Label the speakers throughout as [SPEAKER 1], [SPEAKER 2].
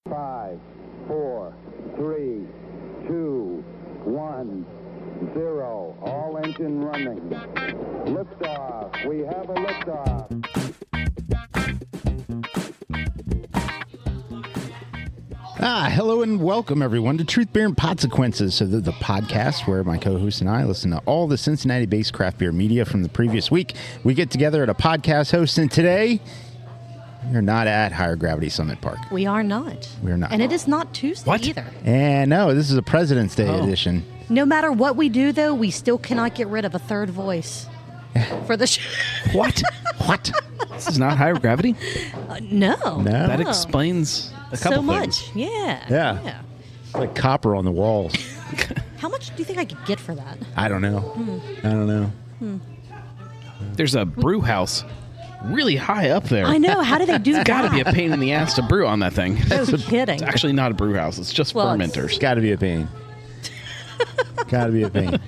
[SPEAKER 1] 5, 4, 3, 2, 1, 0. All engine running. Liftoff. We have a liftoff.
[SPEAKER 2] Hello and welcome everyone to Truth, Beer, and Podsequences, so the podcast where my co-host and I listen to all the Cincinnati-based craft beer media from the previous week. We get together at a podcast host, and today we're not at Higher Gravity Summit Park.
[SPEAKER 3] We are not.
[SPEAKER 2] We're not.
[SPEAKER 3] And it is not Tuesday either.
[SPEAKER 2] And no, this is a President's Day edition.
[SPEAKER 3] No matter what we do, though, we still cannot get rid of a third voice for the show.
[SPEAKER 4] What? This is not Higher Gravity?
[SPEAKER 3] No.
[SPEAKER 4] That explains a couple
[SPEAKER 3] so much.
[SPEAKER 4] things.
[SPEAKER 3] Yeah.
[SPEAKER 2] It's like copper on the walls.
[SPEAKER 3] How much do you think I could get for that?
[SPEAKER 2] I don't know.
[SPEAKER 4] There's a brew house really high up there.
[SPEAKER 3] I know. How do they do that?
[SPEAKER 4] Got to be a pain in the ass to brew on that thing.
[SPEAKER 3] No kidding.
[SPEAKER 4] It's actually not a brew house. It's just fermenters.
[SPEAKER 2] It's got to be a pain.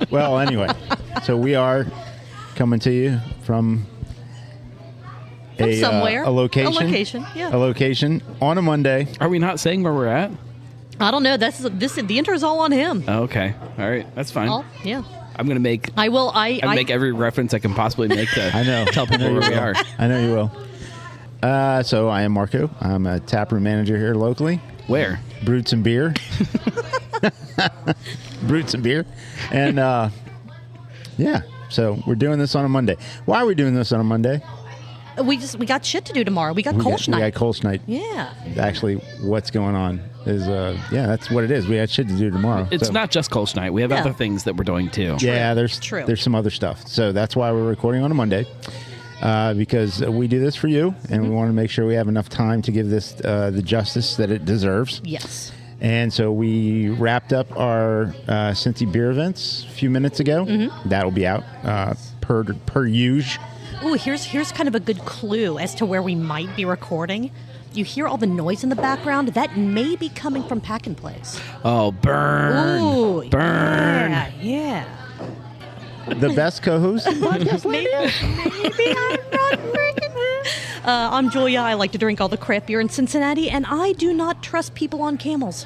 [SPEAKER 2] Well, anyway, so we coming to you from
[SPEAKER 3] somewhere.
[SPEAKER 2] A location.
[SPEAKER 3] A location, yeah.
[SPEAKER 2] A location on a Monday.
[SPEAKER 4] Are we not saying where we're at?
[SPEAKER 3] I don't know. The intro's all on him.
[SPEAKER 4] Oh, okay. All right. That's fine.
[SPEAKER 3] Yeah.
[SPEAKER 4] I'm going to make...
[SPEAKER 3] I will.
[SPEAKER 4] I make every reference I can possibly make to
[SPEAKER 2] I know.
[SPEAKER 4] tell people where we are.
[SPEAKER 2] I know you will. So I am Marco. I'm a taproom manager here locally.
[SPEAKER 4] Where?
[SPEAKER 2] Brewed some beer. And yeah, so we're doing this on a Monday. Why are we doing this on a Monday?
[SPEAKER 3] We got shit to do tomorrow. We got Kolsch night.
[SPEAKER 2] We got Kolsch night.
[SPEAKER 3] Yeah.
[SPEAKER 2] Actually, what's going on is, that's what it is. We had shit to do tomorrow.
[SPEAKER 4] It's not just Kolsch night. We have other things that we're doing too.
[SPEAKER 2] Yeah, there's some other stuff. So that's why we're recording on a Monday. Because we do this for you, and we want to make sure we have enough time to give this the justice that it deserves.
[SPEAKER 3] Yes.
[SPEAKER 2] And so we wrapped up our Cincy beer events a few minutes ago. That'll be out per usual.
[SPEAKER 3] Ooh, here's kind of a good clue as to where we might be recording. You hear all the noise in the background? That may be coming from Pack and Plays.
[SPEAKER 4] Oh, burn.
[SPEAKER 3] Ooh,
[SPEAKER 4] burn.
[SPEAKER 3] Yeah.
[SPEAKER 2] The best co-host in podcast
[SPEAKER 3] Maybe I'm not drinking. I'm Julia. I like to drink all the craft beer in Cincinnati, and I do not trust people on camels.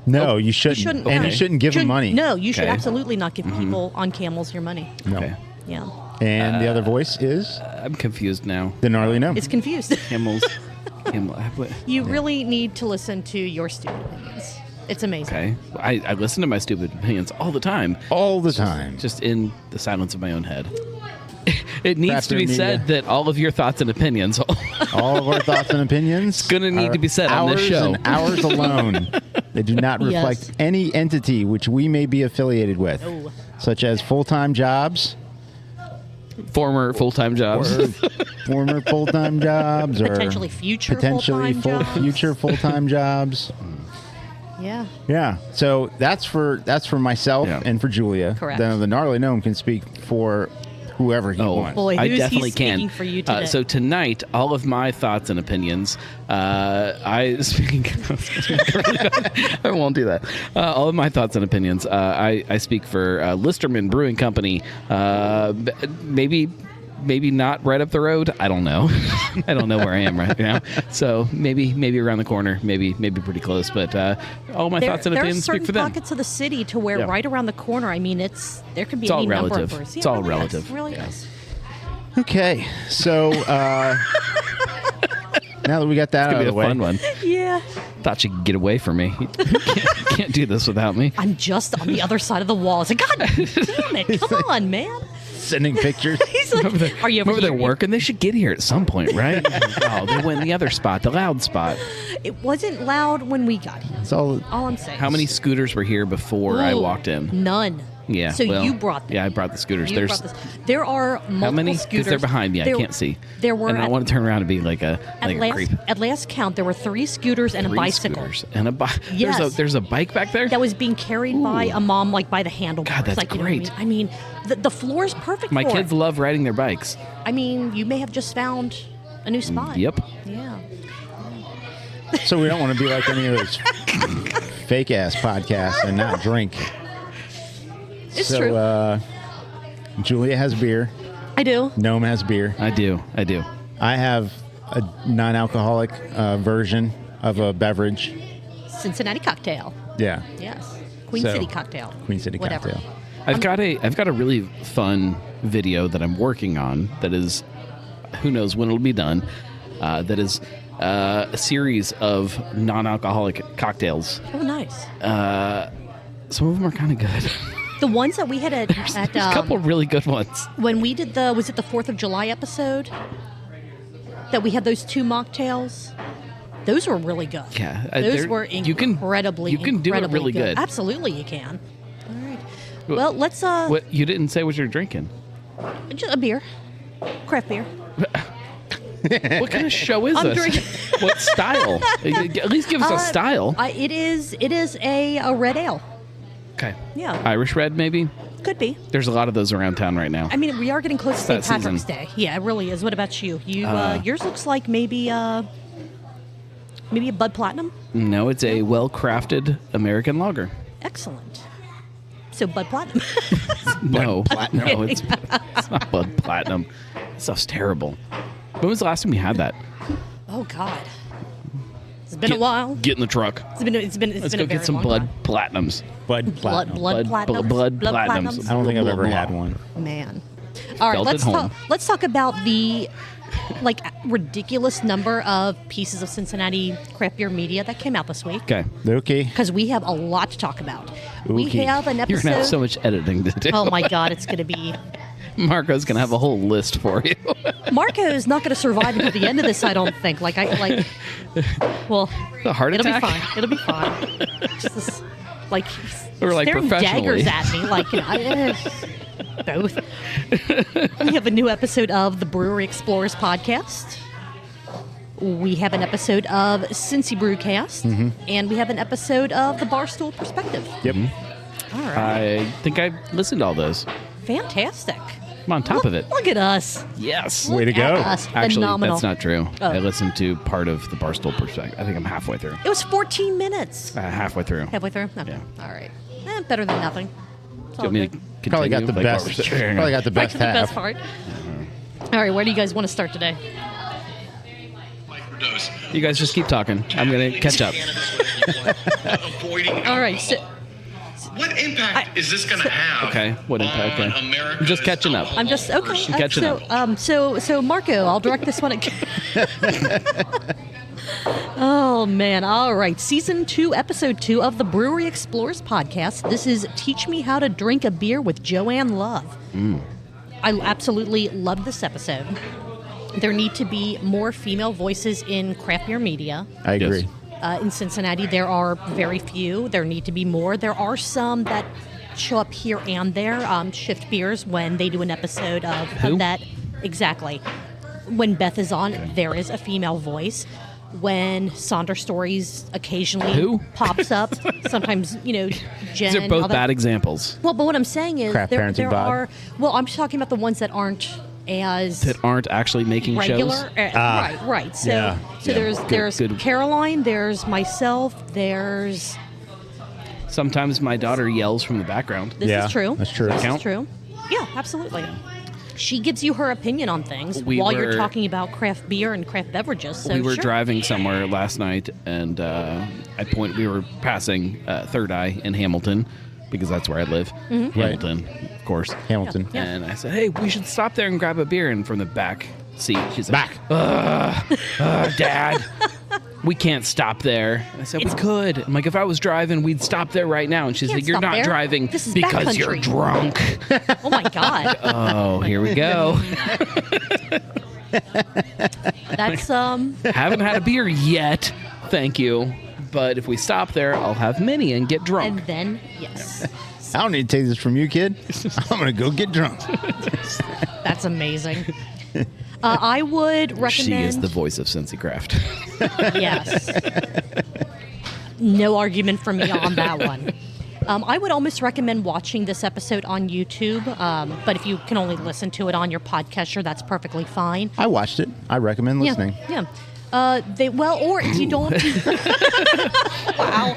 [SPEAKER 2] No, you shouldn't. And you shouldn't give them money.
[SPEAKER 3] No, you should absolutely not give people on camels your money.
[SPEAKER 2] No.
[SPEAKER 4] Okay.
[SPEAKER 3] Yeah.
[SPEAKER 2] And the other voice is?
[SPEAKER 4] I'm confused now.
[SPEAKER 2] The Gnarly Gnome.
[SPEAKER 3] It's confused.
[SPEAKER 4] Camels.
[SPEAKER 3] You really need to listen to your stupid opinions. It's amazing.
[SPEAKER 4] Okay. I listen to my stupid opinions all the time.
[SPEAKER 2] All the time.
[SPEAKER 4] Just in the silence of my own head. It needs
[SPEAKER 2] Craft
[SPEAKER 4] to be
[SPEAKER 2] media.
[SPEAKER 4] said that all of your thoughts and opinions...
[SPEAKER 2] all of our thoughts and opinions...
[SPEAKER 4] It's going to need to be said on this show.
[SPEAKER 2] And ours alone. They do not reflect any entity which we may be affiliated with.
[SPEAKER 3] Oh.
[SPEAKER 2] Such as full-time jobs...
[SPEAKER 4] Former full-time jobs.
[SPEAKER 2] Or former full-time jobs.
[SPEAKER 3] Potentially future full-time jobs.
[SPEAKER 2] Future full-time jobs.
[SPEAKER 3] Yeah.
[SPEAKER 2] Yeah. So that's for myself and for Julia.
[SPEAKER 3] Correct.
[SPEAKER 2] Then the Gnarly Gnome can speak for whoever he wants.
[SPEAKER 3] Boy,
[SPEAKER 4] I
[SPEAKER 3] who's
[SPEAKER 4] definitely
[SPEAKER 3] he speaking
[SPEAKER 4] can.
[SPEAKER 3] for you today?
[SPEAKER 4] So tonight, all of my thoughts and opinions, I speak. I won't do that. All of my thoughts and opinions, I speak for Listerman Brewing Company. Maybe not right up the road. I don't know. I don't know where I am right now. So maybe around the corner. Maybe pretty close. But all my thoughts and opinions speak for them.
[SPEAKER 3] There are certain pockets of the city to where right around the corner. I mean, there could be any number of brewers.
[SPEAKER 4] It's all relative.
[SPEAKER 3] It really is.
[SPEAKER 2] Okay. So now that we got that out of the way.
[SPEAKER 4] Fun one.
[SPEAKER 3] Yeah.
[SPEAKER 4] Thought you could get away from me. You can't do this without me.
[SPEAKER 3] I'm just on the other side of the wall. It's like, God damn it. Come on, man.
[SPEAKER 2] Sending pictures.
[SPEAKER 3] He's like, are you
[SPEAKER 4] Remember they're working? They should get here at some point, right? Oh, they went in the other spot, the loud spot.
[SPEAKER 3] It wasn't loud when we got here.
[SPEAKER 2] That's all
[SPEAKER 3] I'm saying.
[SPEAKER 4] How many scooters were here before I walked in?
[SPEAKER 3] None.
[SPEAKER 4] Yeah.
[SPEAKER 3] So you brought them.
[SPEAKER 4] Yeah, I brought the scooters.
[SPEAKER 3] There are multiple
[SPEAKER 4] how many?
[SPEAKER 3] scooters.
[SPEAKER 4] Because they're behind me. I can't see.
[SPEAKER 3] There were.
[SPEAKER 4] And I don't want to turn around and be like a creep.
[SPEAKER 3] At last count, there were 3 scooters and a bicycle.
[SPEAKER 4] And a bike.
[SPEAKER 3] Yes.
[SPEAKER 4] There's a bike back there?
[SPEAKER 3] That was being carried by a mom, like by the handlebars.
[SPEAKER 4] God, that's
[SPEAKER 3] like,
[SPEAKER 4] great.
[SPEAKER 3] You know what I mean, the floor is perfect
[SPEAKER 4] My
[SPEAKER 3] for
[SPEAKER 4] kids
[SPEAKER 3] it.
[SPEAKER 4] love riding their bikes.
[SPEAKER 3] I mean, you may have just found a new spot.
[SPEAKER 4] Yep.
[SPEAKER 3] Yeah.
[SPEAKER 2] So we don't want to be like any of those fake ass podcasts and not drink.
[SPEAKER 3] It's true.
[SPEAKER 2] Julia has beer.
[SPEAKER 3] I do.
[SPEAKER 2] Gnome has beer.
[SPEAKER 4] I do.
[SPEAKER 2] I have a non-alcoholic version of a beverage.
[SPEAKER 3] Cincinnati cocktail.
[SPEAKER 2] Yeah.
[SPEAKER 3] Yes. Queen
[SPEAKER 2] So,
[SPEAKER 3] City cocktail.
[SPEAKER 2] Queen City
[SPEAKER 3] Whatever.
[SPEAKER 2] cocktail.
[SPEAKER 4] I've got a really fun video that I'm working on that is, who knows when it'll be done, that is a series of non-alcoholic cocktails.
[SPEAKER 3] Oh, nice.
[SPEAKER 4] Some of them are kind of good.
[SPEAKER 3] The ones that we had at
[SPEAKER 4] There's a couple really good ones.
[SPEAKER 3] when we did was it the 4th of July episode that we had those 2 mocktails? Those were really good.
[SPEAKER 4] Yeah,
[SPEAKER 3] those were incredibly.
[SPEAKER 4] You can do it really good.
[SPEAKER 3] Absolutely, you can. All right. Well, let's.
[SPEAKER 4] What you didn't say what you're drinking?
[SPEAKER 3] Just a beer, craft beer.
[SPEAKER 4] What kind of show is
[SPEAKER 3] I'm
[SPEAKER 4] this?
[SPEAKER 3] drinking-
[SPEAKER 4] What style? At least give us a style.
[SPEAKER 3] It is a red ale.
[SPEAKER 4] Okay.
[SPEAKER 3] Yeah,
[SPEAKER 4] Irish red, maybe.
[SPEAKER 3] could be.
[SPEAKER 4] There's a lot of those around town right now.
[SPEAKER 3] I mean, we are getting close to St.
[SPEAKER 4] It's that
[SPEAKER 3] Patrick's
[SPEAKER 4] season.
[SPEAKER 3] Day. Yeah, it really is. What about you? Yours looks like maybe a Bud Platinum.
[SPEAKER 4] No, it's a well-crafted American lager.
[SPEAKER 3] Excellent. So Bud Platinum.
[SPEAKER 4] No,
[SPEAKER 2] Platinum.
[SPEAKER 4] no, it's not Bud Platinum. That stuff's terrible. When was the last time we had that?
[SPEAKER 3] Oh God, it's been a while.
[SPEAKER 4] Get in the truck.
[SPEAKER 3] It's been
[SPEAKER 4] Let's
[SPEAKER 3] a
[SPEAKER 4] go
[SPEAKER 3] very
[SPEAKER 4] get some
[SPEAKER 3] long
[SPEAKER 4] Bud
[SPEAKER 3] time.
[SPEAKER 4] Platinums.
[SPEAKER 2] Bud Platinum.
[SPEAKER 3] Blood platinums.
[SPEAKER 4] Blood platinums.
[SPEAKER 2] I don't think I've ever
[SPEAKER 4] Blah,
[SPEAKER 2] had
[SPEAKER 4] blah.
[SPEAKER 2] one.
[SPEAKER 3] Man. All right,
[SPEAKER 4] Felt at home.
[SPEAKER 3] let's talk about the ridiculous number of pieces of Cincinnati craft beer media that came out this week.
[SPEAKER 4] Okay.
[SPEAKER 2] Okay.
[SPEAKER 3] Because we have a lot to talk about. We
[SPEAKER 2] Okay.
[SPEAKER 3] have an episode.
[SPEAKER 4] You're going to have so much editing to do.
[SPEAKER 3] Oh my God, it's going to be.
[SPEAKER 4] Marco's going to have a whole list for you.
[SPEAKER 3] Marco is not going to survive until the end of this, I don't think. Well,
[SPEAKER 4] A heart
[SPEAKER 3] it'll
[SPEAKER 4] attack?
[SPEAKER 3] be fine. It'll be fine. Just this,
[SPEAKER 4] Or, like,
[SPEAKER 3] staring
[SPEAKER 4] professionally.
[SPEAKER 3] daggers at me, both. We have a new episode of the Brewery Explorers podcast. We have an episode of Cincy Brewcast, and we have an episode of the Barstool Perspective.
[SPEAKER 2] Yep.
[SPEAKER 3] All right,
[SPEAKER 4] I think I listened to all those.
[SPEAKER 3] fantastic.
[SPEAKER 4] I'm on top of it.
[SPEAKER 3] Look at us.
[SPEAKER 4] Yes.
[SPEAKER 2] Way to
[SPEAKER 3] Look at
[SPEAKER 2] go.
[SPEAKER 3] us.
[SPEAKER 4] Actually,
[SPEAKER 3] Phenomenal.
[SPEAKER 4] that's not true.
[SPEAKER 3] Oh.
[SPEAKER 4] I listened to part of the Barstool Perspective. I think I'm halfway through.
[SPEAKER 3] It was 14 minutes.
[SPEAKER 4] Halfway through.
[SPEAKER 3] Halfway through? Okay.
[SPEAKER 4] Yeah.
[SPEAKER 3] All right. Better than nothing. It's
[SPEAKER 4] Do you
[SPEAKER 3] all
[SPEAKER 4] want me
[SPEAKER 3] good.
[SPEAKER 4] to
[SPEAKER 2] Probably got the
[SPEAKER 4] continue? Like,
[SPEAKER 2] best.
[SPEAKER 4] what we're saying?
[SPEAKER 2] Probably got the
[SPEAKER 3] Back
[SPEAKER 2] best
[SPEAKER 3] to the best
[SPEAKER 2] half.
[SPEAKER 3] part. All right, where do you guys want to start today?
[SPEAKER 4] You guys just keep talking. I'm going to catch up.
[SPEAKER 3] All right, so
[SPEAKER 5] What impact is this going to have?
[SPEAKER 4] Okay, what impact?
[SPEAKER 5] on
[SPEAKER 4] Okay.
[SPEAKER 5] America's
[SPEAKER 4] I'm just catching up.
[SPEAKER 3] I'm just okay.
[SPEAKER 4] Catching
[SPEAKER 3] So Marco, I'll direct this one. Oh man! All right, season 2, episode 2 of the Brewery Explorers podcast. This is "Teach Me How to Drink a Beer" with Joanne Love. I absolutely loved this episode. There need to be more female voices in craft beer media.
[SPEAKER 2] I agree.
[SPEAKER 4] Yes.
[SPEAKER 3] In Cincinnati, there are very few. There need to be more. There are some that show up here and there. Shift Beers, when they do an episode of that. Exactly. When Beth is on, there is a female voice. When Sonder Stories occasionally
[SPEAKER 4] Who?
[SPEAKER 3] pops up, sometimes, Jen.
[SPEAKER 4] These are both
[SPEAKER 3] other-
[SPEAKER 4] bad examples
[SPEAKER 3] Well, but what I'm saying is
[SPEAKER 2] Craft
[SPEAKER 3] there
[SPEAKER 2] Parenting Bod.
[SPEAKER 3] are. Well, I'm just talking about the ones that aren't as
[SPEAKER 4] that aren't actually making
[SPEAKER 3] regular.
[SPEAKER 4] shows.
[SPEAKER 3] Right. So,
[SPEAKER 2] yeah.
[SPEAKER 3] so
[SPEAKER 4] Yeah.
[SPEAKER 3] there's
[SPEAKER 4] Good.
[SPEAKER 3] Caroline. There's myself. There's.
[SPEAKER 4] Sometimes my daughter yells from the background.
[SPEAKER 3] This
[SPEAKER 2] Yeah,
[SPEAKER 3] is true.
[SPEAKER 2] that's true.
[SPEAKER 3] This
[SPEAKER 4] Count?
[SPEAKER 3] is true. Yeah, absolutely. She gives you her opinion on things
[SPEAKER 4] We
[SPEAKER 3] while
[SPEAKER 4] were-
[SPEAKER 3] you're talking about craft beer and craft beverages. So
[SPEAKER 4] We were
[SPEAKER 3] sure.
[SPEAKER 4] driving somewhere last night, and we were passing Third Eye in Hamilton, because that's where I live.
[SPEAKER 3] Mm-hmm.
[SPEAKER 4] Hamilton, of course.
[SPEAKER 2] Hamilton.
[SPEAKER 3] Yeah.
[SPEAKER 4] And I said, "Hey, we should stop there and grab a beer." And from the back seat, she's like,
[SPEAKER 2] Back.
[SPEAKER 4] "Dad, we can't stop there." And I said, "We could." I'm like, "If I was driving, we'd stop there right now." And she's
[SPEAKER 3] Can't
[SPEAKER 4] like, "You're
[SPEAKER 3] stop
[SPEAKER 4] not
[SPEAKER 3] there.
[SPEAKER 4] driving
[SPEAKER 3] This is
[SPEAKER 4] because you're
[SPEAKER 3] backcountry."
[SPEAKER 4] drunk."
[SPEAKER 3] Oh my God.
[SPEAKER 4] Oh, here we go.
[SPEAKER 3] That's
[SPEAKER 4] Haven't had a beer yet, thank you. But if we stop there, I'll have many and get drunk.
[SPEAKER 3] and then yes.
[SPEAKER 2] I don't need to take this from you, kid. I'm gonna go get drunk.
[SPEAKER 3] That's amazing. I would recommend.
[SPEAKER 4] She is the voice of Cincy Craft.
[SPEAKER 3] Yes. No argument from me on that one. I would almost recommend watching this episode on YouTube, but if you can only listen to it on your podcatcher, that's perfectly fine.
[SPEAKER 2] I watched it. I recommend listening.
[SPEAKER 3] Yeah. Or if you don't, wow,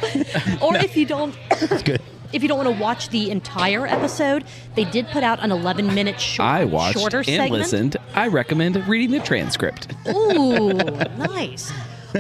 [SPEAKER 3] or if you don't,
[SPEAKER 2] It's good.
[SPEAKER 3] if you don't want to watch the entire episode, they did put out an 11-minute
[SPEAKER 4] I watched
[SPEAKER 3] shorter
[SPEAKER 4] and
[SPEAKER 3] segment.
[SPEAKER 4] listened. I recommend reading the transcript.
[SPEAKER 3] Ooh, nice.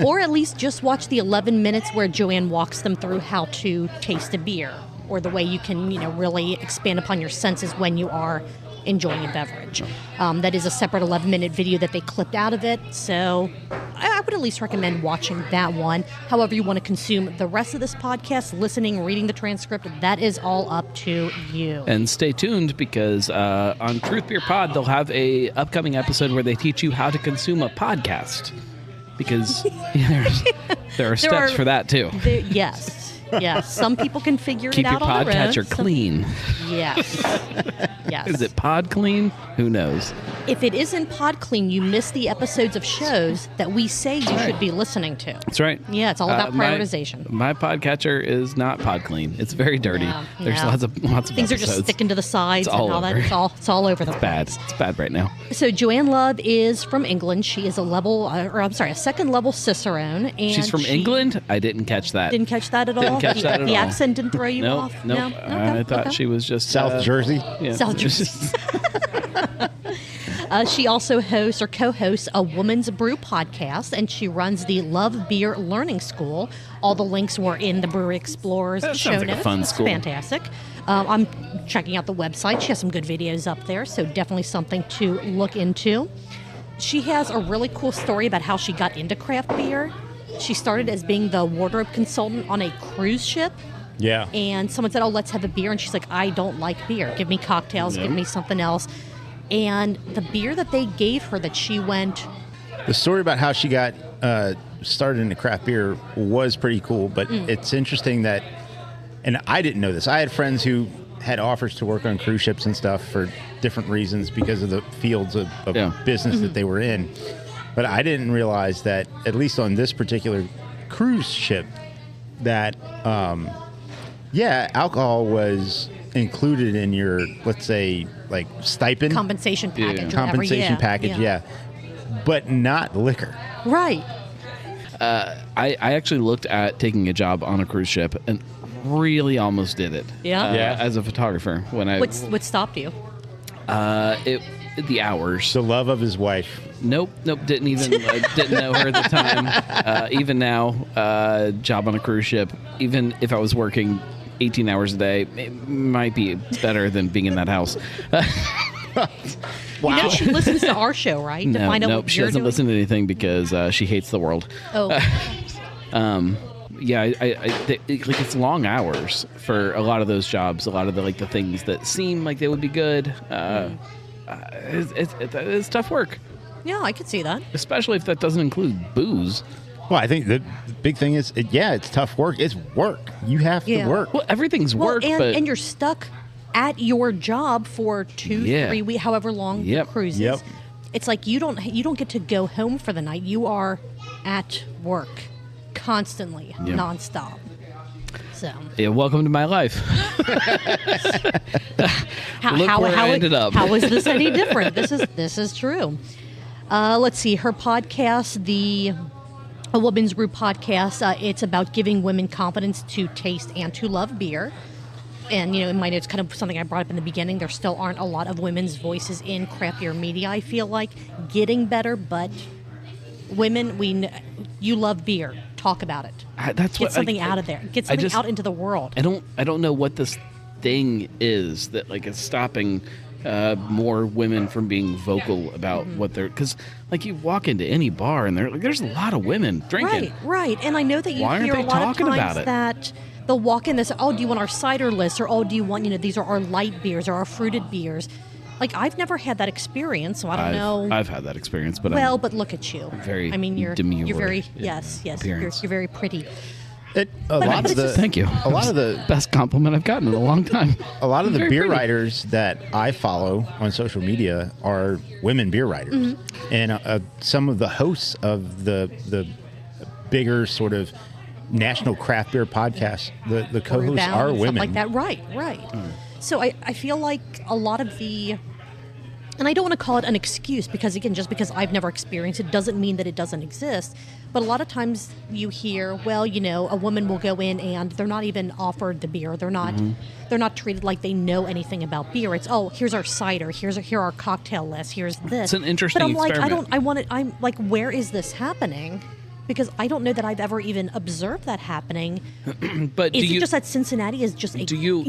[SPEAKER 3] Or at least just watch the 11 minutes where Joanne walks them through how to taste a beer, or the way you can, really expand upon your senses when you are enjoying a beverage. That is a separate 11-minute video that they clipped out of it, so I would at least recommend watching that one. However you want to consume the rest of this podcast, listening, reading the transcript, that is all up to you.
[SPEAKER 4] And stay tuned, because on Truth Beer Pod, they'll have a upcoming episode where they teach you how to consume a podcast, because there are steps for that too.
[SPEAKER 3] Yes. Yes, some people can figure
[SPEAKER 4] Keep
[SPEAKER 3] it out on
[SPEAKER 4] your
[SPEAKER 3] their own.
[SPEAKER 4] podcatcher clean.
[SPEAKER 3] Yes. Yes.
[SPEAKER 4] Is it pod clean? Who knows?
[SPEAKER 3] If it isn't pod clean, you miss the episodes of shows that we say you should be listening to.
[SPEAKER 4] That's right.
[SPEAKER 3] Yeah, it's all about prioritization.
[SPEAKER 4] My podcatcher is not pod clean. It's very dirty.
[SPEAKER 3] Yeah,
[SPEAKER 4] There's
[SPEAKER 3] yeah.
[SPEAKER 4] lots of
[SPEAKER 3] Things
[SPEAKER 4] episodes.
[SPEAKER 3] are just sticking to the sides
[SPEAKER 4] It's all
[SPEAKER 3] and all that.
[SPEAKER 4] over.
[SPEAKER 3] It's all over the place.
[SPEAKER 4] Bad. It's bad right now.
[SPEAKER 3] So Joanne Love is from England. She is a second level Cicerone. And
[SPEAKER 4] She's from
[SPEAKER 3] she
[SPEAKER 4] England? I didn't catch that.
[SPEAKER 3] Didn't catch that at all.
[SPEAKER 4] Didn't catch that at
[SPEAKER 3] the
[SPEAKER 4] all.
[SPEAKER 3] accent didn't throw you
[SPEAKER 4] Nope,
[SPEAKER 3] off.
[SPEAKER 4] nope.
[SPEAKER 3] No.
[SPEAKER 4] I thought
[SPEAKER 3] Okay.
[SPEAKER 4] she was just
[SPEAKER 2] South Jersey.
[SPEAKER 4] Yeah.
[SPEAKER 3] South Jersey. She also hosts or co-hosts a woman's brew podcast, and she runs the Love Beer Learning School. All the links were in the Brewery Explorers
[SPEAKER 4] That
[SPEAKER 3] show
[SPEAKER 4] sounds like a
[SPEAKER 3] notes.
[SPEAKER 4] fun
[SPEAKER 3] It's
[SPEAKER 4] school.
[SPEAKER 3] fantastic. I'm checking out the website. She has some good videos up there, so definitely something to look into. She has a really cool story about how she got into craft beer. She started as being the wardrobe consultant on a cruise ship.
[SPEAKER 2] Yeah.
[SPEAKER 3] And someone said, let's have a beer. And she's like, I don't like beer. Give me cocktails. Give me something else. And the beer that they gave her that she went...
[SPEAKER 2] The story about how she got started into craft beer was pretty cool, but it's interesting that, and I didn't know this, I had friends who had offers to work on cruise ships and stuff for different reasons because of the fields of business that they were in. But I didn't realize that, at least on this particular cruise ship, that, alcohol was included in your, let's say, like stipend.
[SPEAKER 3] compensation package. or whatever.
[SPEAKER 2] Compensation package, yeah. But not liquor.
[SPEAKER 3] Right.
[SPEAKER 4] I actually looked at taking a job on a cruise ship and really almost did it.
[SPEAKER 3] Yeah?
[SPEAKER 4] As a photographer. When I
[SPEAKER 3] What stopped you?
[SPEAKER 4] the hours.
[SPEAKER 2] The love of his wife.
[SPEAKER 4] Nope. Didn't even didn't know her at the time. Even now, job on a cruise ship. Even if I was working 18 hours a day, it might be better than being in that house.
[SPEAKER 3] You know she listens to our show, right? To find out
[SPEAKER 4] Nope.
[SPEAKER 3] what
[SPEAKER 4] She
[SPEAKER 3] you're
[SPEAKER 4] doesn't
[SPEAKER 3] doing?
[SPEAKER 4] listen to anything because she hates the world.
[SPEAKER 3] Oh.
[SPEAKER 4] Yeah, it's long hours for a lot of those jobs. A lot of the things that seem like they would be good. It's tough work,
[SPEAKER 3] Yeah, I could see that.
[SPEAKER 4] especially if that doesn't include booze.
[SPEAKER 2] Well, I think the big thing is, it's tough work. It's work. You have
[SPEAKER 3] Yeah.
[SPEAKER 2] to work.
[SPEAKER 4] Well, everything's work, but
[SPEAKER 3] and you're stuck at your job for 2-3 weeks, however long the cruise is.
[SPEAKER 2] Yep.
[SPEAKER 3] It's like you don't get to go home for the night. You are at work constantly, nonstop. So
[SPEAKER 4] yeah, welcome to my life. Look where I ended up.
[SPEAKER 3] How is this any different? This is true. Let's see. Her podcast, A Woman's Brew podcast, it's about giving women confidence to taste and to love beer. And, in my notes, kind of something I brought up in the beginning, there still aren't a lot of women's voices in craft beer media, I feel like. Getting better, but women, you love beer. Talk about it. Get something out of there. Get something out into the world.
[SPEAKER 4] I don't know what this thing is that is stopping more women from being vocal about what they're, because you walk into any bar and there's a lot of women drinking.
[SPEAKER 3] Right. And I know that you
[SPEAKER 4] Why aren't
[SPEAKER 3] hear
[SPEAKER 4] they
[SPEAKER 3] a lot of
[SPEAKER 4] talking
[SPEAKER 3] times
[SPEAKER 4] about it?
[SPEAKER 3] that they'll walk in and say, do you want our cider list? Or, do you want, these are our light beers or our fruited beers. I've never had that experience, so I don't know.
[SPEAKER 4] I've had that experience, but
[SPEAKER 3] but look at you.
[SPEAKER 4] very
[SPEAKER 3] you're
[SPEAKER 4] demure
[SPEAKER 3] very,
[SPEAKER 4] in
[SPEAKER 3] yes, you're
[SPEAKER 4] appearance.
[SPEAKER 3] very pretty.
[SPEAKER 2] A lot of the
[SPEAKER 4] Thank you.
[SPEAKER 2] A lot of the
[SPEAKER 4] best compliment I've gotten in a long time.
[SPEAKER 2] a lot of the
[SPEAKER 4] Very
[SPEAKER 2] beer
[SPEAKER 4] pretty.
[SPEAKER 2] writers that I follow on social media are women beer writers, and some of the hosts of the bigger sort of national craft beer podcasts, the co-hosts
[SPEAKER 3] Rebound
[SPEAKER 2] are
[SPEAKER 3] and
[SPEAKER 2] women.
[SPEAKER 3] stuff like that. Right. So I feel like a lot of the, and I don't want to call it an excuse because, again, just because I've never experienced it doesn't mean that it doesn't exist. But a lot of times you hear, a woman will go in and they're not even offered the beer. They're not treated like they know anything about beer. It's, here's our cider. Here are our cocktail list. Here's this.
[SPEAKER 4] It's an interesting
[SPEAKER 3] But I'm like,
[SPEAKER 4] experiment.
[SPEAKER 3] I'm like, where is this happening? because I don't know that I've ever even observed that happening.
[SPEAKER 4] But
[SPEAKER 3] is it just that Cincinnati is just
[SPEAKER 4] do you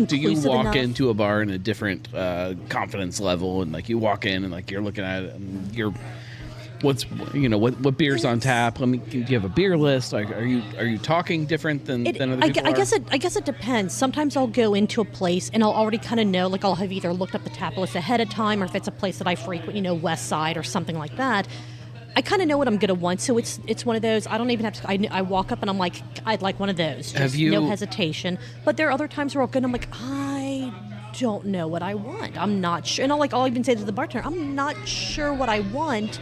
[SPEAKER 4] walk
[SPEAKER 3] enough?
[SPEAKER 4] into a bar in a different confidence level, and like you walk in and like you're looking at it and you're what beer's on tap? Do you have a beer list? Like, are you talking different than other people?
[SPEAKER 3] I guess it depends. Sometimes I'll go into a place and I'll already kind of know. Like I'll have either looked up the tap list ahead of time, or if it's a place that I frequent, West Side or something like that. I kind of know what I'm gonna want. So it's one of those. I don't even have to. I walk up and I'm like, I'd like one of those. Just no hesitation. But there are other times where I'll go and I'm like, I don't know what I want. I'm not sure. And I'll even say to the bartender, I'm not sure what I want.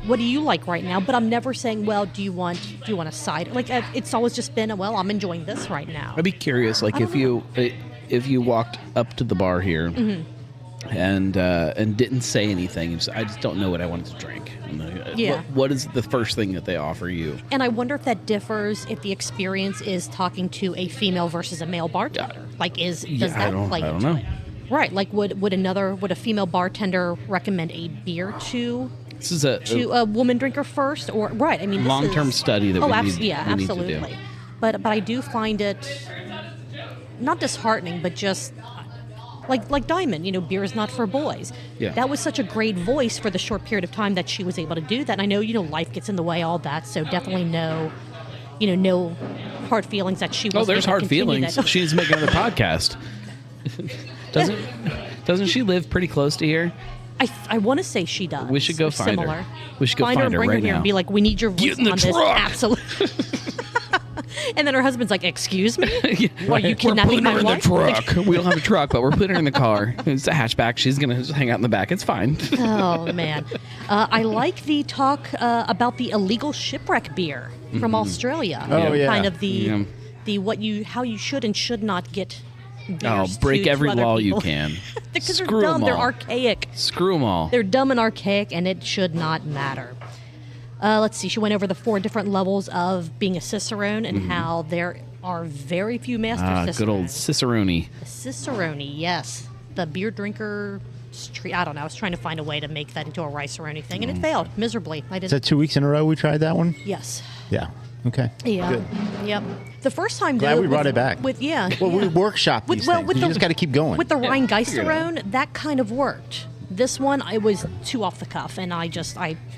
[SPEAKER 3] What do you like right now? But I'm never saying, well, do you want a side? Like it's always just been, well, I'm enjoying this right now.
[SPEAKER 4] I'd be curious, like if you walked up to the bar here and didn't say anything, and I just don't know what I wanted to drink.
[SPEAKER 3] Yeah.
[SPEAKER 4] What is the first thing that they offer you?
[SPEAKER 3] And I wonder if that differs if the experience is talking to a female versus a male bartender. Like does that play into it? Right. Like would a female bartender recommend a beer to a woman drinker first, or right? I mean,
[SPEAKER 4] long-term study that we need
[SPEAKER 3] absolutely.
[SPEAKER 4] to do.
[SPEAKER 3] But I do find it not disheartening, but just like Diamond. Beer is not for boys.
[SPEAKER 4] Yeah.
[SPEAKER 3] That was such a great voice for the short period of time that she was able to do that. And I know life gets in the way, all that. So definitely no hard feelings that she.
[SPEAKER 4] Oh, there's hard feelings. She's making another podcast. Doesn't she live pretty close to here?
[SPEAKER 3] I want to say she does.
[SPEAKER 4] We should go find her. We should go find her
[SPEAKER 3] and bring
[SPEAKER 4] right
[SPEAKER 3] her here
[SPEAKER 4] now.
[SPEAKER 3] and be like, we need your voice
[SPEAKER 4] Get in the
[SPEAKER 3] on
[SPEAKER 4] truck.
[SPEAKER 3] this. Absolutely. And then her husband's like, excuse me? Are you
[SPEAKER 4] We're
[SPEAKER 3] kidnapping
[SPEAKER 4] putting her
[SPEAKER 3] my
[SPEAKER 4] in the
[SPEAKER 3] wife?
[SPEAKER 4] truck. We don't have a truck, but we're putting her in the car. It's a hatchback. She's going to just hang out in the back. It's fine.
[SPEAKER 3] Oh, man. I like the talk about the illegal shipwreck beer from Australia.
[SPEAKER 2] Oh, yeah.
[SPEAKER 3] Kind of how you should and should not get beers
[SPEAKER 4] break
[SPEAKER 3] to
[SPEAKER 4] every
[SPEAKER 3] other
[SPEAKER 4] law
[SPEAKER 3] people.
[SPEAKER 4] you can.
[SPEAKER 3] Because they're
[SPEAKER 4] Screw
[SPEAKER 3] dumb.
[SPEAKER 4] 'em
[SPEAKER 3] They're
[SPEAKER 4] all.
[SPEAKER 3] archaic.
[SPEAKER 4] Screw them all.
[SPEAKER 3] They're dumb and archaic, and it should not matter. Let's see. She went over the 4 different levels of being a cicerone and how there are very few master cicerones.
[SPEAKER 4] Good old cicerone.
[SPEAKER 3] The cicerone, yes. The beer drinker street. I don't know. I was trying to find a way to make that into a rice-a-roni thing, and it failed miserably. I
[SPEAKER 2] Is
[SPEAKER 3] didn't.
[SPEAKER 2] that 2 weeks in a row we tried that one?
[SPEAKER 3] Yes.
[SPEAKER 2] Yeah. Okay.
[SPEAKER 3] Yeah.
[SPEAKER 2] Good.
[SPEAKER 3] Yep. The first time,
[SPEAKER 2] Glad
[SPEAKER 3] though,
[SPEAKER 2] we brought it back.
[SPEAKER 3] Well,
[SPEAKER 2] we workshop these things. You just got to keep going.
[SPEAKER 3] With the
[SPEAKER 4] figure it
[SPEAKER 3] Rheingeisterone, that kind of worked. This one, I was too off the cuff, and I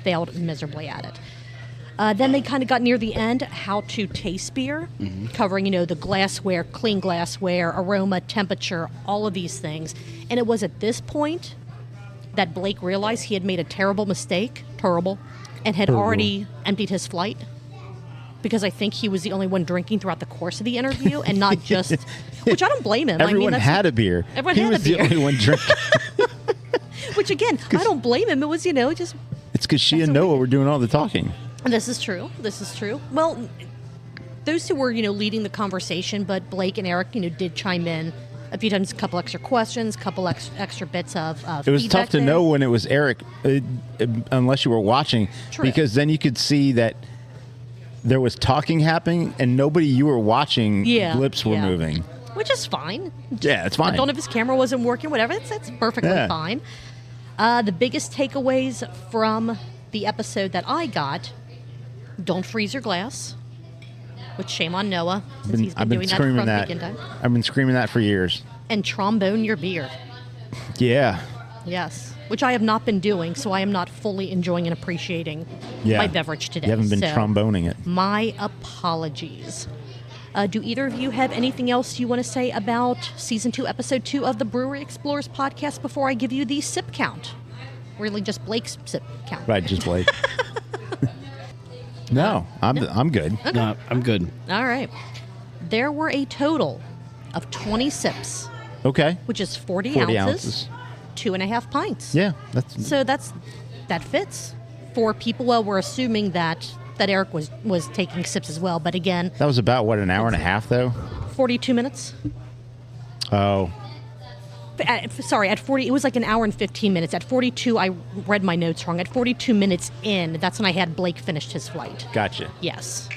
[SPEAKER 3] failed miserably at it. Then they kind of got near the end, how to taste beer, covering, the glassware, clean glassware, aroma, temperature, all of these things. And it was at this point that Blake realized he had made a terrible mistake, and had already emptied his flight. Because I think he was the only one drinking throughout the course of the interview, and not just, which I don't blame him.
[SPEAKER 2] Everyone had a beer.
[SPEAKER 3] Everyone
[SPEAKER 2] he
[SPEAKER 3] had
[SPEAKER 2] was
[SPEAKER 3] a beer.
[SPEAKER 2] the only one drinking.
[SPEAKER 3] Which again, I don't blame him. It was, just.
[SPEAKER 2] It's because she and Noah were doing all the talking.
[SPEAKER 3] This is true. Well, those two were, leading the conversation, but Blake and Eric, did chime in a few times, a couple extra questions, a couple extra bits of
[SPEAKER 2] It was
[SPEAKER 3] feedback
[SPEAKER 2] tough to
[SPEAKER 3] there.
[SPEAKER 2] know when it was Eric, unless you were watching,
[SPEAKER 3] True.
[SPEAKER 2] because then you could see that there was talking happening, and nobody you were watching lips were moving.
[SPEAKER 3] Which is fine.
[SPEAKER 2] Yeah, it's fine.
[SPEAKER 3] I don't know if his camera wasn't working, whatever. That's perfectly fine. The biggest takeaways from the episode that I got: don't freeze your glass. Which shame on Noah, since he's been
[SPEAKER 2] I've been
[SPEAKER 3] doing that
[SPEAKER 2] screaming
[SPEAKER 3] from
[SPEAKER 2] that.
[SPEAKER 3] weekend time.
[SPEAKER 2] I've been screaming that for years.
[SPEAKER 3] And trombone your beer.
[SPEAKER 2] Yeah.
[SPEAKER 3] Yes. Which I have not been doing, so I am not fully enjoying and appreciating my beverage today.
[SPEAKER 2] You haven't been tromboning it.
[SPEAKER 3] My apologies. Do either of you have anything else you want to say about Season 2, Episode 2 of the Brewery Explorers podcast before I give you the sip count? Really just Blake's sip count.
[SPEAKER 2] Right, just Blake. No, I'm good.
[SPEAKER 3] Okay.
[SPEAKER 4] No, I'm good.
[SPEAKER 3] All right. There were a total of 20 sips,
[SPEAKER 2] Okay.
[SPEAKER 3] which is 40
[SPEAKER 2] 40
[SPEAKER 3] ounces, 2.5 pints.
[SPEAKER 2] Yeah,
[SPEAKER 3] So that fits for people. Well, we're assuming that Eric was taking sips as well, but again,
[SPEAKER 2] that was about an hour and a half though.
[SPEAKER 3] 42 minutes.
[SPEAKER 2] Oh,
[SPEAKER 3] Sorry, at 40, it was like an hour and 15 minutes. At 42, I read my notes wrong. At 42 minutes in, that's when I had Blake finished his flight.
[SPEAKER 2] gotcha.
[SPEAKER 3] Yes.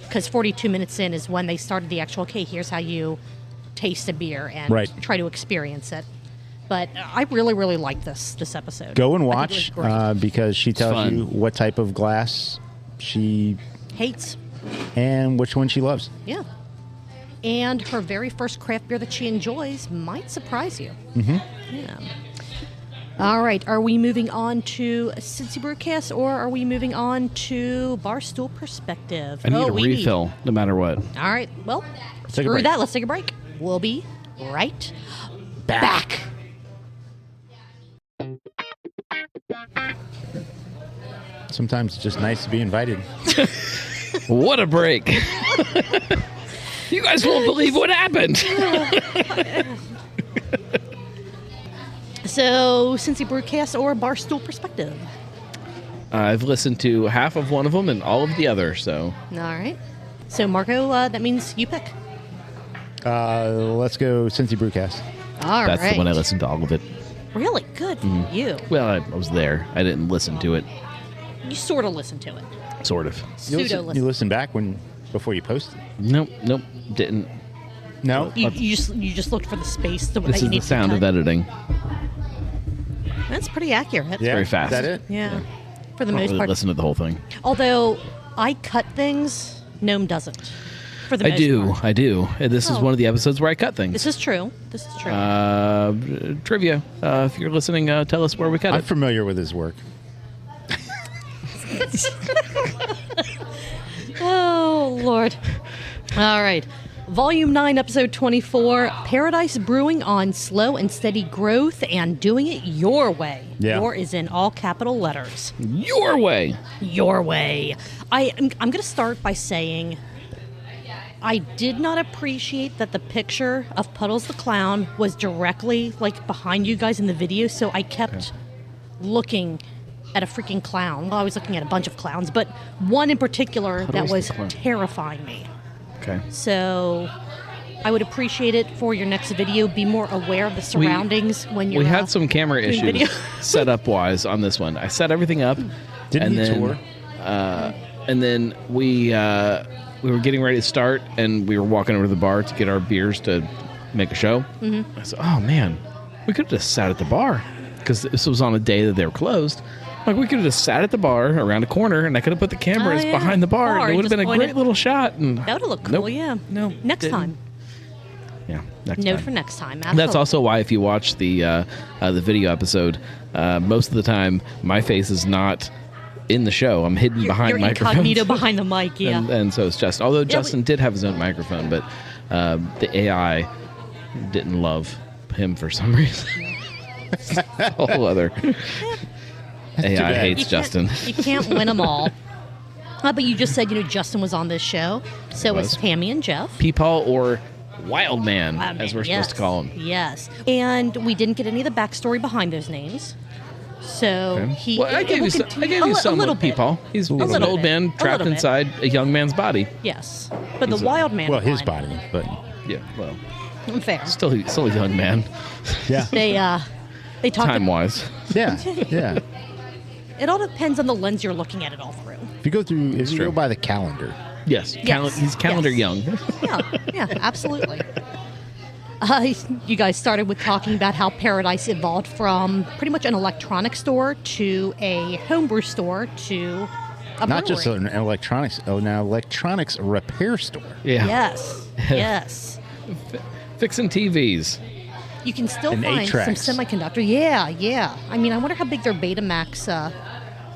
[SPEAKER 3] Because 42 minutes in is when they started the actual, okay, here's how you taste a beer and try to experience it. But I really, really liked this episode.
[SPEAKER 2] Go and
[SPEAKER 3] I think
[SPEAKER 2] watch
[SPEAKER 3] it was great.
[SPEAKER 2] because she tells
[SPEAKER 4] fun.
[SPEAKER 2] you what type of glass she
[SPEAKER 3] Hates.
[SPEAKER 2] And which one she loves.
[SPEAKER 3] Yeah. And her very first craft beer that she enjoys might surprise you.
[SPEAKER 2] Mm-hmm.
[SPEAKER 3] Yeah. All right. Are we moving on to Cincy Brewcast, or are we moving on to Barstool Perspective?
[SPEAKER 4] I need a refill, no matter what.
[SPEAKER 3] All right. Well,
[SPEAKER 2] Let's take a
[SPEAKER 3] screw
[SPEAKER 2] break.
[SPEAKER 3] that. Let's take a break. We'll be right back.
[SPEAKER 2] Sometimes it's just nice to be invited.
[SPEAKER 4] What a break. You guys won't believe what happened.
[SPEAKER 3] So, Cincy Brewcast or Barstool Perspective?
[SPEAKER 4] I've listened to half of one of them and all of the other, so.
[SPEAKER 3] All right. So, Marco, that means you pick.
[SPEAKER 2] Let's go Cincy Brewcast.
[SPEAKER 3] All
[SPEAKER 4] That's
[SPEAKER 3] right.
[SPEAKER 4] the one I listened to all of it.
[SPEAKER 3] Really? Good for you.
[SPEAKER 4] Well, I was there. I didn't listen to it.
[SPEAKER 3] You sort of listen to it.
[SPEAKER 4] Sort of.
[SPEAKER 2] You listen back before you post it?
[SPEAKER 4] Nope, didn't.
[SPEAKER 2] No?
[SPEAKER 3] You just looked for the space that
[SPEAKER 4] This
[SPEAKER 3] you
[SPEAKER 4] is
[SPEAKER 3] need
[SPEAKER 4] the sound
[SPEAKER 3] to
[SPEAKER 4] of
[SPEAKER 3] cut.
[SPEAKER 4] editing.
[SPEAKER 3] That's pretty accurate.
[SPEAKER 2] Yeah,
[SPEAKER 4] very fast.
[SPEAKER 2] Is that it?
[SPEAKER 3] Yeah. For the
[SPEAKER 4] I don't
[SPEAKER 3] most
[SPEAKER 4] really
[SPEAKER 3] part.
[SPEAKER 4] listen to the whole thing.
[SPEAKER 3] Although I cut things, Gnome doesn't. For the
[SPEAKER 4] I
[SPEAKER 3] most
[SPEAKER 4] do.
[SPEAKER 3] part.
[SPEAKER 4] I do. And this is
[SPEAKER 3] Oh.
[SPEAKER 4] one of the episodes where I cut things.
[SPEAKER 3] This is true.
[SPEAKER 4] Trivia. If you're listening, tell us where we cut
[SPEAKER 2] I'm
[SPEAKER 4] it.
[SPEAKER 2] familiar with his work.
[SPEAKER 3] Oh, Lord. All right. Volume 9, Episode 24, Paradise Brewing on slow and steady growth and doing it your way.
[SPEAKER 2] Yeah.
[SPEAKER 3] Your is in all capital letters.
[SPEAKER 4] Your way.
[SPEAKER 3] Your way. I'm going to start by saying I did not appreciate that the picture of Puddles the Clown was directly behind you guys in the video, so I kept looking at a freaking clown. Well, I was looking at a bunch of clowns, but one in particular
[SPEAKER 4] Puddles
[SPEAKER 3] that
[SPEAKER 4] the
[SPEAKER 3] was
[SPEAKER 4] Clown.
[SPEAKER 3] terrifying me.
[SPEAKER 4] Okay.
[SPEAKER 3] So I would appreciate it for your next video. Be more aware of the surroundings when you're
[SPEAKER 4] We had some camera
[SPEAKER 3] doing
[SPEAKER 4] issues
[SPEAKER 3] video.
[SPEAKER 4] set up wise on this one. I set everything up.
[SPEAKER 2] Didn't
[SPEAKER 4] and
[SPEAKER 2] he
[SPEAKER 4] then,
[SPEAKER 2] tour?
[SPEAKER 4] And then we were getting ready to start, and we were walking over to the bar to get our beers to make a show. Mm-hmm. I said, "Oh man, we could have just sat at the bar because this was on a day that they were closed. Like we could have just sat at the bar around a corner, and I could have put the cameras
[SPEAKER 3] Oh, yeah.
[SPEAKER 4] behind the bar, and it
[SPEAKER 3] and
[SPEAKER 4] would have
[SPEAKER 3] just
[SPEAKER 4] been a
[SPEAKER 3] pointed-
[SPEAKER 4] great little shot." And
[SPEAKER 3] That would have looked cool,
[SPEAKER 4] Nope.
[SPEAKER 3] yeah.
[SPEAKER 4] No,
[SPEAKER 3] Next
[SPEAKER 4] didn't.
[SPEAKER 3] time.
[SPEAKER 4] Yeah, next
[SPEAKER 3] Note
[SPEAKER 4] time.
[SPEAKER 3] for next time. Absolutely.
[SPEAKER 4] That's also why if you watch the video episode, most of the time my face is not in the show. I'm hidden behind
[SPEAKER 3] you're
[SPEAKER 4] microphones.
[SPEAKER 3] incognito behind the mic, yeah.
[SPEAKER 4] and so it's Justin. Although Justin did have his own microphone, but the AI didn't love him for some reason. A whole other AI
[SPEAKER 2] bad.
[SPEAKER 4] hates
[SPEAKER 3] You can't-
[SPEAKER 4] Justin.
[SPEAKER 3] You can't win them all. But you just said, Justin was on this show. So was
[SPEAKER 4] was.
[SPEAKER 3] Tammy and Jeff.
[SPEAKER 4] Peepaw or Wild Man,
[SPEAKER 3] Wow,
[SPEAKER 4] as we're
[SPEAKER 3] man, yes.
[SPEAKER 4] supposed to call him.
[SPEAKER 3] Yes. And we didn't get any of the backstory behind those names. So he.
[SPEAKER 4] Well, I
[SPEAKER 3] it
[SPEAKER 4] gave
[SPEAKER 3] will
[SPEAKER 4] you some. I
[SPEAKER 3] continue-
[SPEAKER 4] gave you
[SPEAKER 3] a
[SPEAKER 4] some
[SPEAKER 3] little
[SPEAKER 4] with
[SPEAKER 3] bit.
[SPEAKER 4] Peepaw. He's an
[SPEAKER 3] little
[SPEAKER 4] old
[SPEAKER 3] bit.
[SPEAKER 4] man
[SPEAKER 3] A
[SPEAKER 4] trapped
[SPEAKER 3] little bit.
[SPEAKER 4] inside a young man's body.
[SPEAKER 3] Yes. But the
[SPEAKER 4] He's a-
[SPEAKER 3] wild man.
[SPEAKER 2] Well, his
[SPEAKER 3] line.
[SPEAKER 2] body, but
[SPEAKER 4] Yeah, well,
[SPEAKER 3] Fair.
[SPEAKER 4] still a young man,
[SPEAKER 2] yeah.
[SPEAKER 3] They talk.
[SPEAKER 4] time wise.
[SPEAKER 2] Yeah, yeah.
[SPEAKER 3] It all depends on the lens you're looking at it all through.
[SPEAKER 2] If you
[SPEAKER 4] true.
[SPEAKER 2] go by the calendar,
[SPEAKER 4] Yes,
[SPEAKER 3] Yes.
[SPEAKER 4] he's calendar
[SPEAKER 3] Yes.
[SPEAKER 4] young.
[SPEAKER 3] Yeah, absolutely. You guys started with talking about how Paradise evolved from pretty much an electronics store to a homebrew store to a
[SPEAKER 2] not just
[SPEAKER 3] brewery.
[SPEAKER 2] an electronics repair store.
[SPEAKER 4] Yeah,
[SPEAKER 3] Yes, yes.
[SPEAKER 4] fixing TVs.
[SPEAKER 3] You can still
[SPEAKER 2] And
[SPEAKER 3] find some
[SPEAKER 2] 8-tracks.
[SPEAKER 3] semiconductor. Yeah. I mean, I wonder how big their Betamax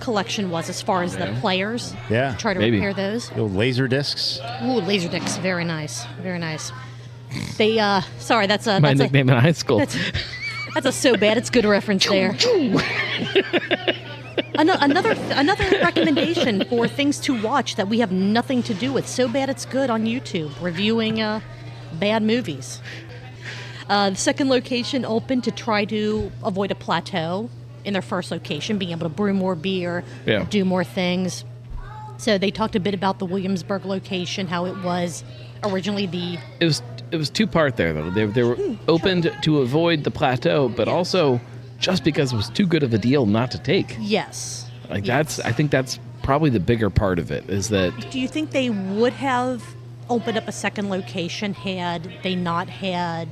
[SPEAKER 3] collection was as far as the players.
[SPEAKER 2] Yeah,
[SPEAKER 3] Try to
[SPEAKER 4] maybe.
[SPEAKER 3] repair those.
[SPEAKER 2] The old laser discs.
[SPEAKER 3] Ooh, laser discs. Very nice. Very nice. They, sorry, that's a...
[SPEAKER 4] My
[SPEAKER 3] that's
[SPEAKER 4] nickname in high school.
[SPEAKER 3] That's a so bad it's good reference there. Another recommendation for things to watch that we have nothing to do with. So bad it's good on YouTube, reviewing bad movies. The second location opened to try to avoid a plateau in their first location, being able to brew more beer,
[SPEAKER 4] Yeah.
[SPEAKER 3] do more things. So they talked a bit about the Williamsburg location, how it was originally the...
[SPEAKER 4] It was two-part there though. They were opened to avoid the plateau, but also just because it was too good of a deal not to take.
[SPEAKER 3] Yes.
[SPEAKER 4] Like
[SPEAKER 3] Yes.
[SPEAKER 4] I think that's probably the bigger part of it is that
[SPEAKER 3] Do you think they would have opened up a second location had they not had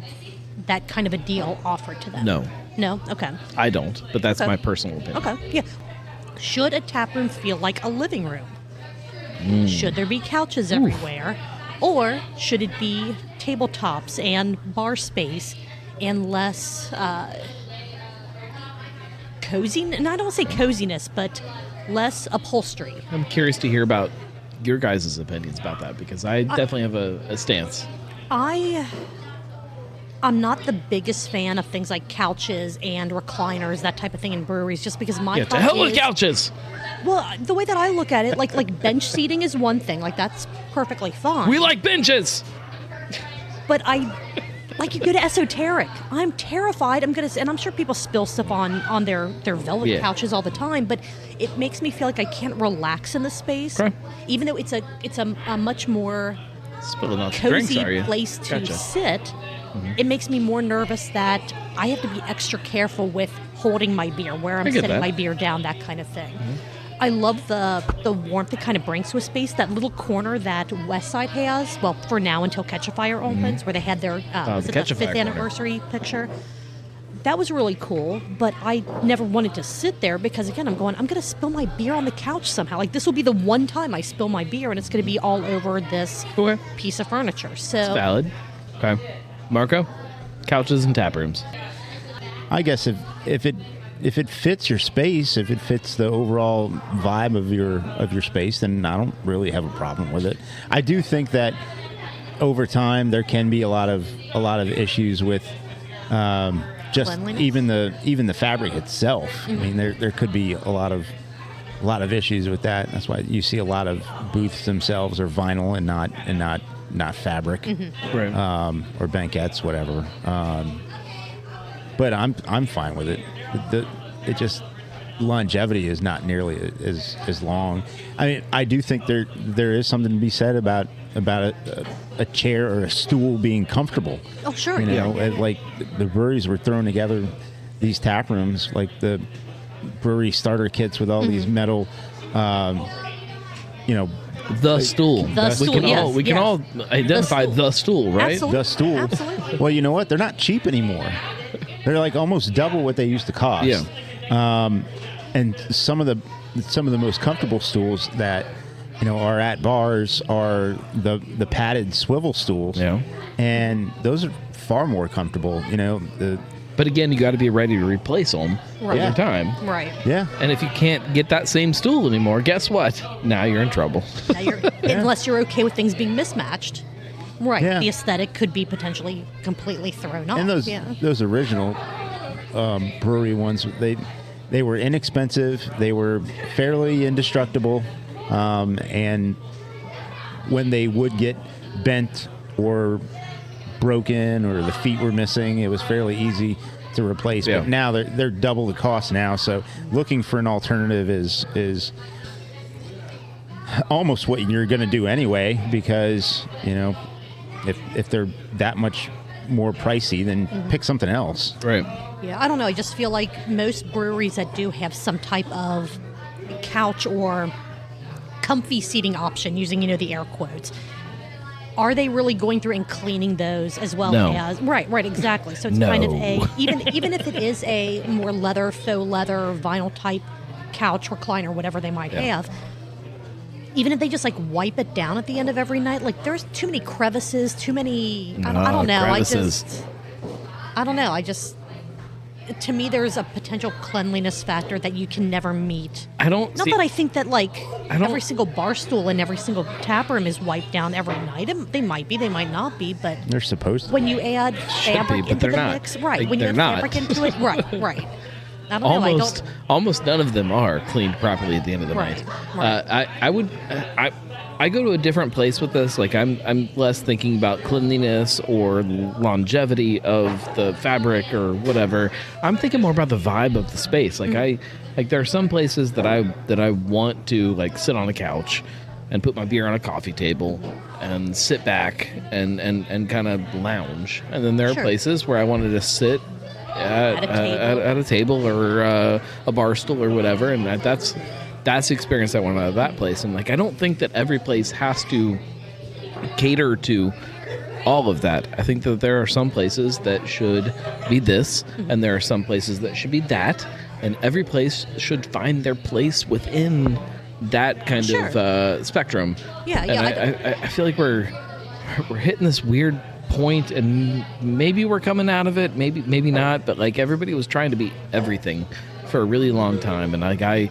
[SPEAKER 3] that kind of a deal offered to them?
[SPEAKER 4] No.
[SPEAKER 3] No? Okay.
[SPEAKER 4] I don't, but that's
[SPEAKER 3] Okay.
[SPEAKER 4] my personal opinion.
[SPEAKER 3] Okay. Yeah. Should a tap room feel like a living room? Should there be couches everywhere? Or should it be tabletops and bar space and less cozy? And I don't say coziness, but less upholstery.
[SPEAKER 4] I'm curious to hear about your guys' opinions about that, because I definitely have a stance.
[SPEAKER 3] I'm not the biggest fan of things like couches and recliners, that type of thing in breweries, just because my
[SPEAKER 4] To hell with couches!
[SPEAKER 3] Well, the way that I look at it, like bench seating is one thing. Like, that's perfectly fine.
[SPEAKER 4] We like benches!
[SPEAKER 3] But you go to esoteric. I'm terrified. And I'm sure people spill stuff on their velvet couches all the time, but it makes me feel like I can't relax in the space.
[SPEAKER 4] Okay.
[SPEAKER 3] Even though it's a much more
[SPEAKER 4] Spilling out the drinks,
[SPEAKER 3] cozy
[SPEAKER 4] are you?
[SPEAKER 3] place to
[SPEAKER 4] Gotcha.
[SPEAKER 3] sit. It makes me more nervous that I have to be extra careful with holding my beer, where I'm setting my beer down, that kind of thing. I love the warmth it kind of brings to a space. That little corner that Westside has, well, for now until Catch a Fire opens, where they had their was it the 5th anniversary picture. That was really cool, but I never wanted to sit there because, again, I'm going to spill my beer on the couch somehow. Like, this will be the one time I spill my beer, and it's going to be all over this piece of furniture. So
[SPEAKER 4] It's valid. Okay. Marco? Couches and tap rooms.
[SPEAKER 2] I guess if it fits your space, if it fits the overall vibe of your space, then I don't really have a problem with it. I do think that over time there can be a lot of issues with just even the fabric itself. I mean, there could be a lot of issues with that. That's why you see a lot of booths themselves are vinyl and not fabric,
[SPEAKER 4] Right.
[SPEAKER 2] or banquettes, whatever. But I'm fine with it. It just longevity is not nearly as long. I mean, I do think there is something to be said about a chair or a stool being comfortable.
[SPEAKER 3] Oh, sure.
[SPEAKER 2] You know, like the breweries were throwing together these tap rooms, like the brewery starter kits with all these metal,
[SPEAKER 4] The stool.
[SPEAKER 3] The stool,
[SPEAKER 4] We can all identify
[SPEAKER 3] The stool.
[SPEAKER 4] the stool, right?
[SPEAKER 3] Absolutely.
[SPEAKER 2] The stool.
[SPEAKER 3] Absolutely.
[SPEAKER 2] Well, you know what? They're not cheap anymore. They're like almost double what they used to cost.
[SPEAKER 4] Yeah.
[SPEAKER 2] And some of the most comfortable stools that are at bars are the padded swivel stools.
[SPEAKER 4] Yeah.
[SPEAKER 2] And those are far more comfortable.
[SPEAKER 4] But again, you got to be ready to replace them
[SPEAKER 3] Right.
[SPEAKER 4] over time.
[SPEAKER 3] Right.
[SPEAKER 2] Yeah.
[SPEAKER 4] And if you can't get that same stool anymore, guess what? Now you're in trouble.
[SPEAKER 3] Now unless you're okay with things being mismatched. Right.
[SPEAKER 2] Yeah.
[SPEAKER 3] The aesthetic could be potentially completely thrown off.
[SPEAKER 2] And those original brewery ones, they were inexpensive. They were fairly indestructible. And when they would get bent or broken or the feet were missing, it was fairly easy to replace.
[SPEAKER 4] Yeah.
[SPEAKER 2] But now they're double the cost now. So looking for an alternative is almost what you're going to do anyway, because if they're that much more pricey, then pick something else.
[SPEAKER 4] Right.
[SPEAKER 3] Yeah, I don't know. I just feel like most breweries that do have some type of couch or comfy seating option, using the air quotes, are they really going through and cleaning those as well as right exactly. So it's kind of a even if it is a more faux leather vinyl type couch, recliner, whatever they might have, even if they just wipe it down at the end of every night, there's too many crevices, too many I don't know.
[SPEAKER 4] Crevices.
[SPEAKER 3] I don't know. To me, there's a potential cleanliness factor that you can never meet.
[SPEAKER 4] I don't
[SPEAKER 3] Not that I think that every single bar stool and every single tap room is wiped down every night. They might be, they might not be, but
[SPEAKER 2] They're supposed to.
[SPEAKER 3] when you add fabric
[SPEAKER 4] but
[SPEAKER 3] into
[SPEAKER 4] they're
[SPEAKER 3] the
[SPEAKER 4] not.
[SPEAKER 3] mix, right?
[SPEAKER 4] Like,
[SPEAKER 3] When you
[SPEAKER 4] they're
[SPEAKER 3] add
[SPEAKER 4] not.
[SPEAKER 3] fabric into it, right. I don't know.
[SPEAKER 4] Almost none of them are cleaned properly at the end of the
[SPEAKER 3] Right,
[SPEAKER 4] night. I go to a different place with this. I'm less thinking about cleanliness or longevity of the fabric or whatever. I'm thinking more about the vibe of the space. There are some places that I want to sit on a couch and put my beer on a coffee table and sit back and kind of lounge. And then there are places where I wanted to sit at a table or a bar stool or whatever, and that's the experience I want out of that place. And I don't think that every place has to cater to all of that. I think that there are some places that should be this, and there are some places that should be that, and every place should find their place within that kind
[SPEAKER 3] Sure.
[SPEAKER 4] of spectrum.
[SPEAKER 3] Yeah,
[SPEAKER 4] And
[SPEAKER 3] yeah,
[SPEAKER 4] I feel like we're hitting this weird point, and maybe we're coming out of it, maybe not, but like everybody was trying to be everything for a really long time, and like I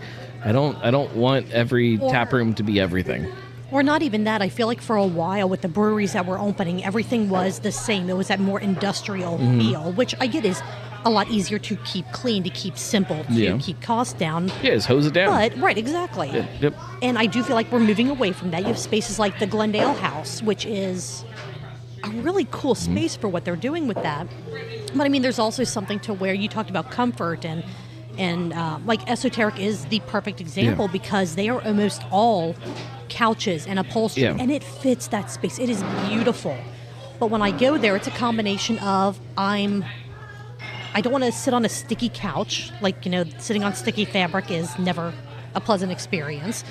[SPEAKER 4] don't want every tap room to be everything.
[SPEAKER 3] Or not even that. I feel like for a while with the breweries that were opening, everything was the same. It was that more industrial feel, which I get is a lot easier to keep clean, to keep simple, to keep costs down.
[SPEAKER 4] Yeah, just hose it down.
[SPEAKER 3] But, right, exactly.
[SPEAKER 4] Yep.
[SPEAKER 3] And I do feel like we're moving away from that. You have spaces like the Glendale House, which is a really cool space for what they're doing with that. But I mean, there's also something to where you talked about comfort and like Esoteric is the perfect example because they are almost all couches and upholstery, and it fits that space. It is beautiful. But when I go there, it's a combination of I don't want to sit on a sticky couch. Like, sitting on sticky fabric is never a pleasant experience.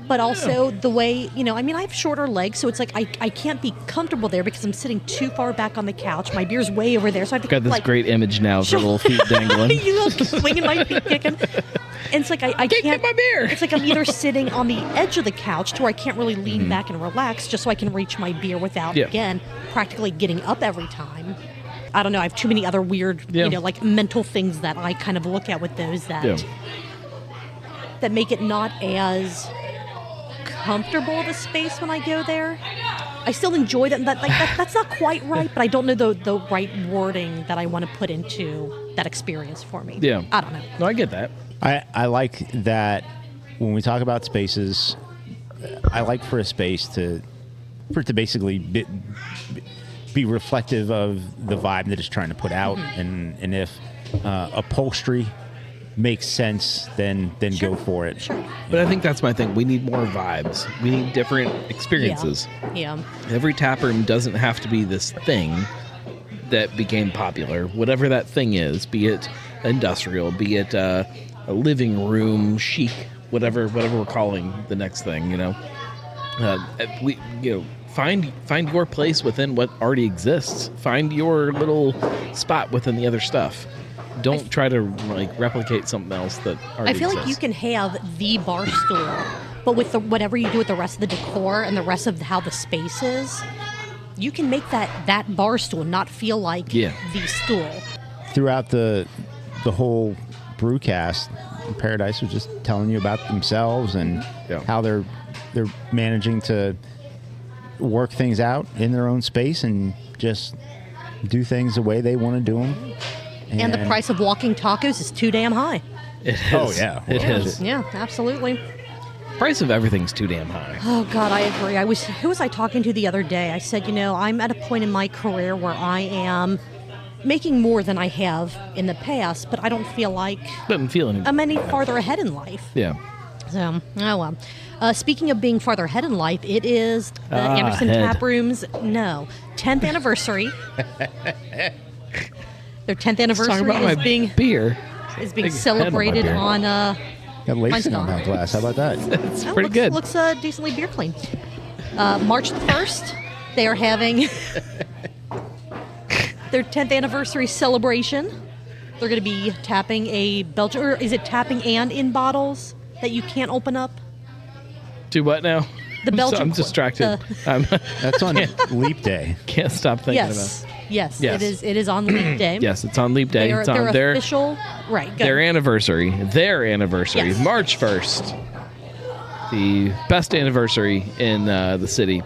[SPEAKER 3] But also the way, I have shorter legs, so it's like I can't be comfortable there because I'm sitting too far back on the couch. My beer's way over there, so I have to
[SPEAKER 4] got this great image now of her little feet dangling.
[SPEAKER 3] Swinging my feet, kicking. And it's like I can't
[SPEAKER 4] get my beer.
[SPEAKER 3] It's like I'm either sitting on the edge of the couch to where I can't really lean back and relax just so I can reach my beer without, again, practically getting up every time. I don't know. I have too many other weird, like mental things that I kind of look at with those that make it not as comfortable of a space when I go there. I still enjoy that. That's not quite right, but I don't know the right wording that I want to put into that experience for me.
[SPEAKER 4] Yeah.
[SPEAKER 3] I don't know.
[SPEAKER 4] No, I get that.
[SPEAKER 2] I like that when we talk about spaces, I like for a space for it to basically be reflective of the vibe that it's trying to put out, and if upholstery makes sense, then go for it.
[SPEAKER 3] Sure.
[SPEAKER 4] But I think that's my thing. We need more vibes. We need different experiences.
[SPEAKER 3] Yeah.
[SPEAKER 4] Every tap room doesn't have to be this thing that became popular. Whatever that thing is, be it industrial, be it a living room, chic, whatever we're calling the next thing. Find your place within what already exists. Find your little spot within the other stuff. Don't try to replicate something else that already
[SPEAKER 3] I feel
[SPEAKER 4] exists.
[SPEAKER 3] like you can have the bar stool, but with whatever you do with the rest of the decor and the rest of how the space is, you can make that bar stool not feel like the stool.
[SPEAKER 2] Throughout the whole Brewcast, Paradise was just telling you about themselves and how they're managing to work things out in their own space and just do things the way they want to do them.
[SPEAKER 3] And the price of walking tacos is too damn high.
[SPEAKER 4] It is.
[SPEAKER 2] Oh, yeah.
[SPEAKER 4] It is.
[SPEAKER 3] Yeah, absolutely.
[SPEAKER 4] Price of everything's too damn high.
[SPEAKER 3] Oh, God, I agree. Who was I talking to the other day? I said, I'm at a point in my career where I am making more than I have in the past, but I don't feel like I'm any farther ahead in life.
[SPEAKER 4] Yeah.
[SPEAKER 3] So, oh well. Speaking of being farther ahead in life, it is the Anderson Tap Room's 10th anniversary. Their 10th anniversary is being celebrated on
[SPEAKER 2] got lacing on that glass. How about that?
[SPEAKER 4] It's pretty good.
[SPEAKER 3] Looks decently beer clean. March the 1st, they are having their 10th anniversary celebration. They're going to be tapping a Belgian, or is it tapping and in bottles that you can't open up?
[SPEAKER 4] Do what now?
[SPEAKER 3] The Belgian.
[SPEAKER 4] I'm distracted.
[SPEAKER 2] That's on Leap Day.
[SPEAKER 4] Can't stop thinking about it.
[SPEAKER 3] Yes. It is on Leap Day.
[SPEAKER 4] Yes, it's on Leap Day. It's on
[SPEAKER 3] their official, right? Good.
[SPEAKER 4] Their anniversary,
[SPEAKER 3] Yes.
[SPEAKER 4] March 1st. The best anniversary in the city.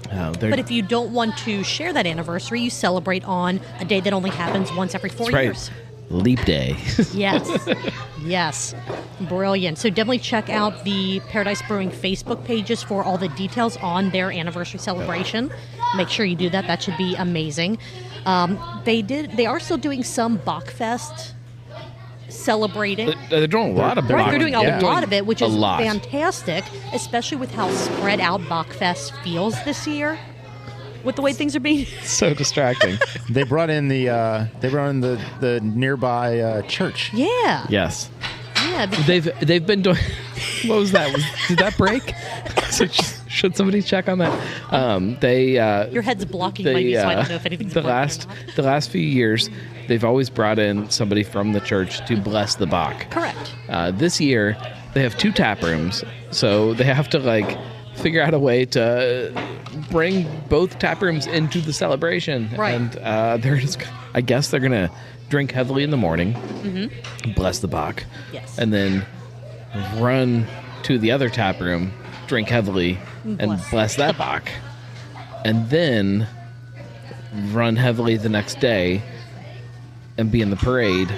[SPEAKER 3] But if you don't want to share that anniversary, you celebrate on a day that only happens once every 4 years.
[SPEAKER 4] Leap Day.
[SPEAKER 3] Yes. Brilliant. So definitely check out the Paradise Brewing Facebook pages for all the details on their anniversary celebration. Make sure you do that. That should be amazing. They are still doing some Bock Fest celebrating.
[SPEAKER 4] They're doing a lot of Bock.
[SPEAKER 3] Right, they're doing a lot of it, which is
[SPEAKER 4] lot.
[SPEAKER 3] fantastic, especially with how spread out Bock Fest feels this year. With the way things are being
[SPEAKER 4] so distracting.
[SPEAKER 2] They brought in the nearby church.
[SPEAKER 3] Yeah.
[SPEAKER 4] Yes.
[SPEAKER 3] Yeah.
[SPEAKER 4] They've been doing. What was that? Did that break? Should somebody check on that?
[SPEAKER 3] Your head's blocking my view, so I don't know if anything's
[SPEAKER 4] the last few years, they've always brought in somebody from the church to bless the Bock.
[SPEAKER 3] Correct.
[SPEAKER 4] This year, they have 2 tap rooms, so they have to like figure out a way to bring both tap rooms into the celebration.
[SPEAKER 3] Right.
[SPEAKER 4] And they're just, I guess they're gonna drink heavily in the morning, bless the Bock,
[SPEAKER 3] Yes.
[SPEAKER 4] and then run to the other tap room, drink heavily, and bless that Bock, and then run heavily the next day and be in the parade,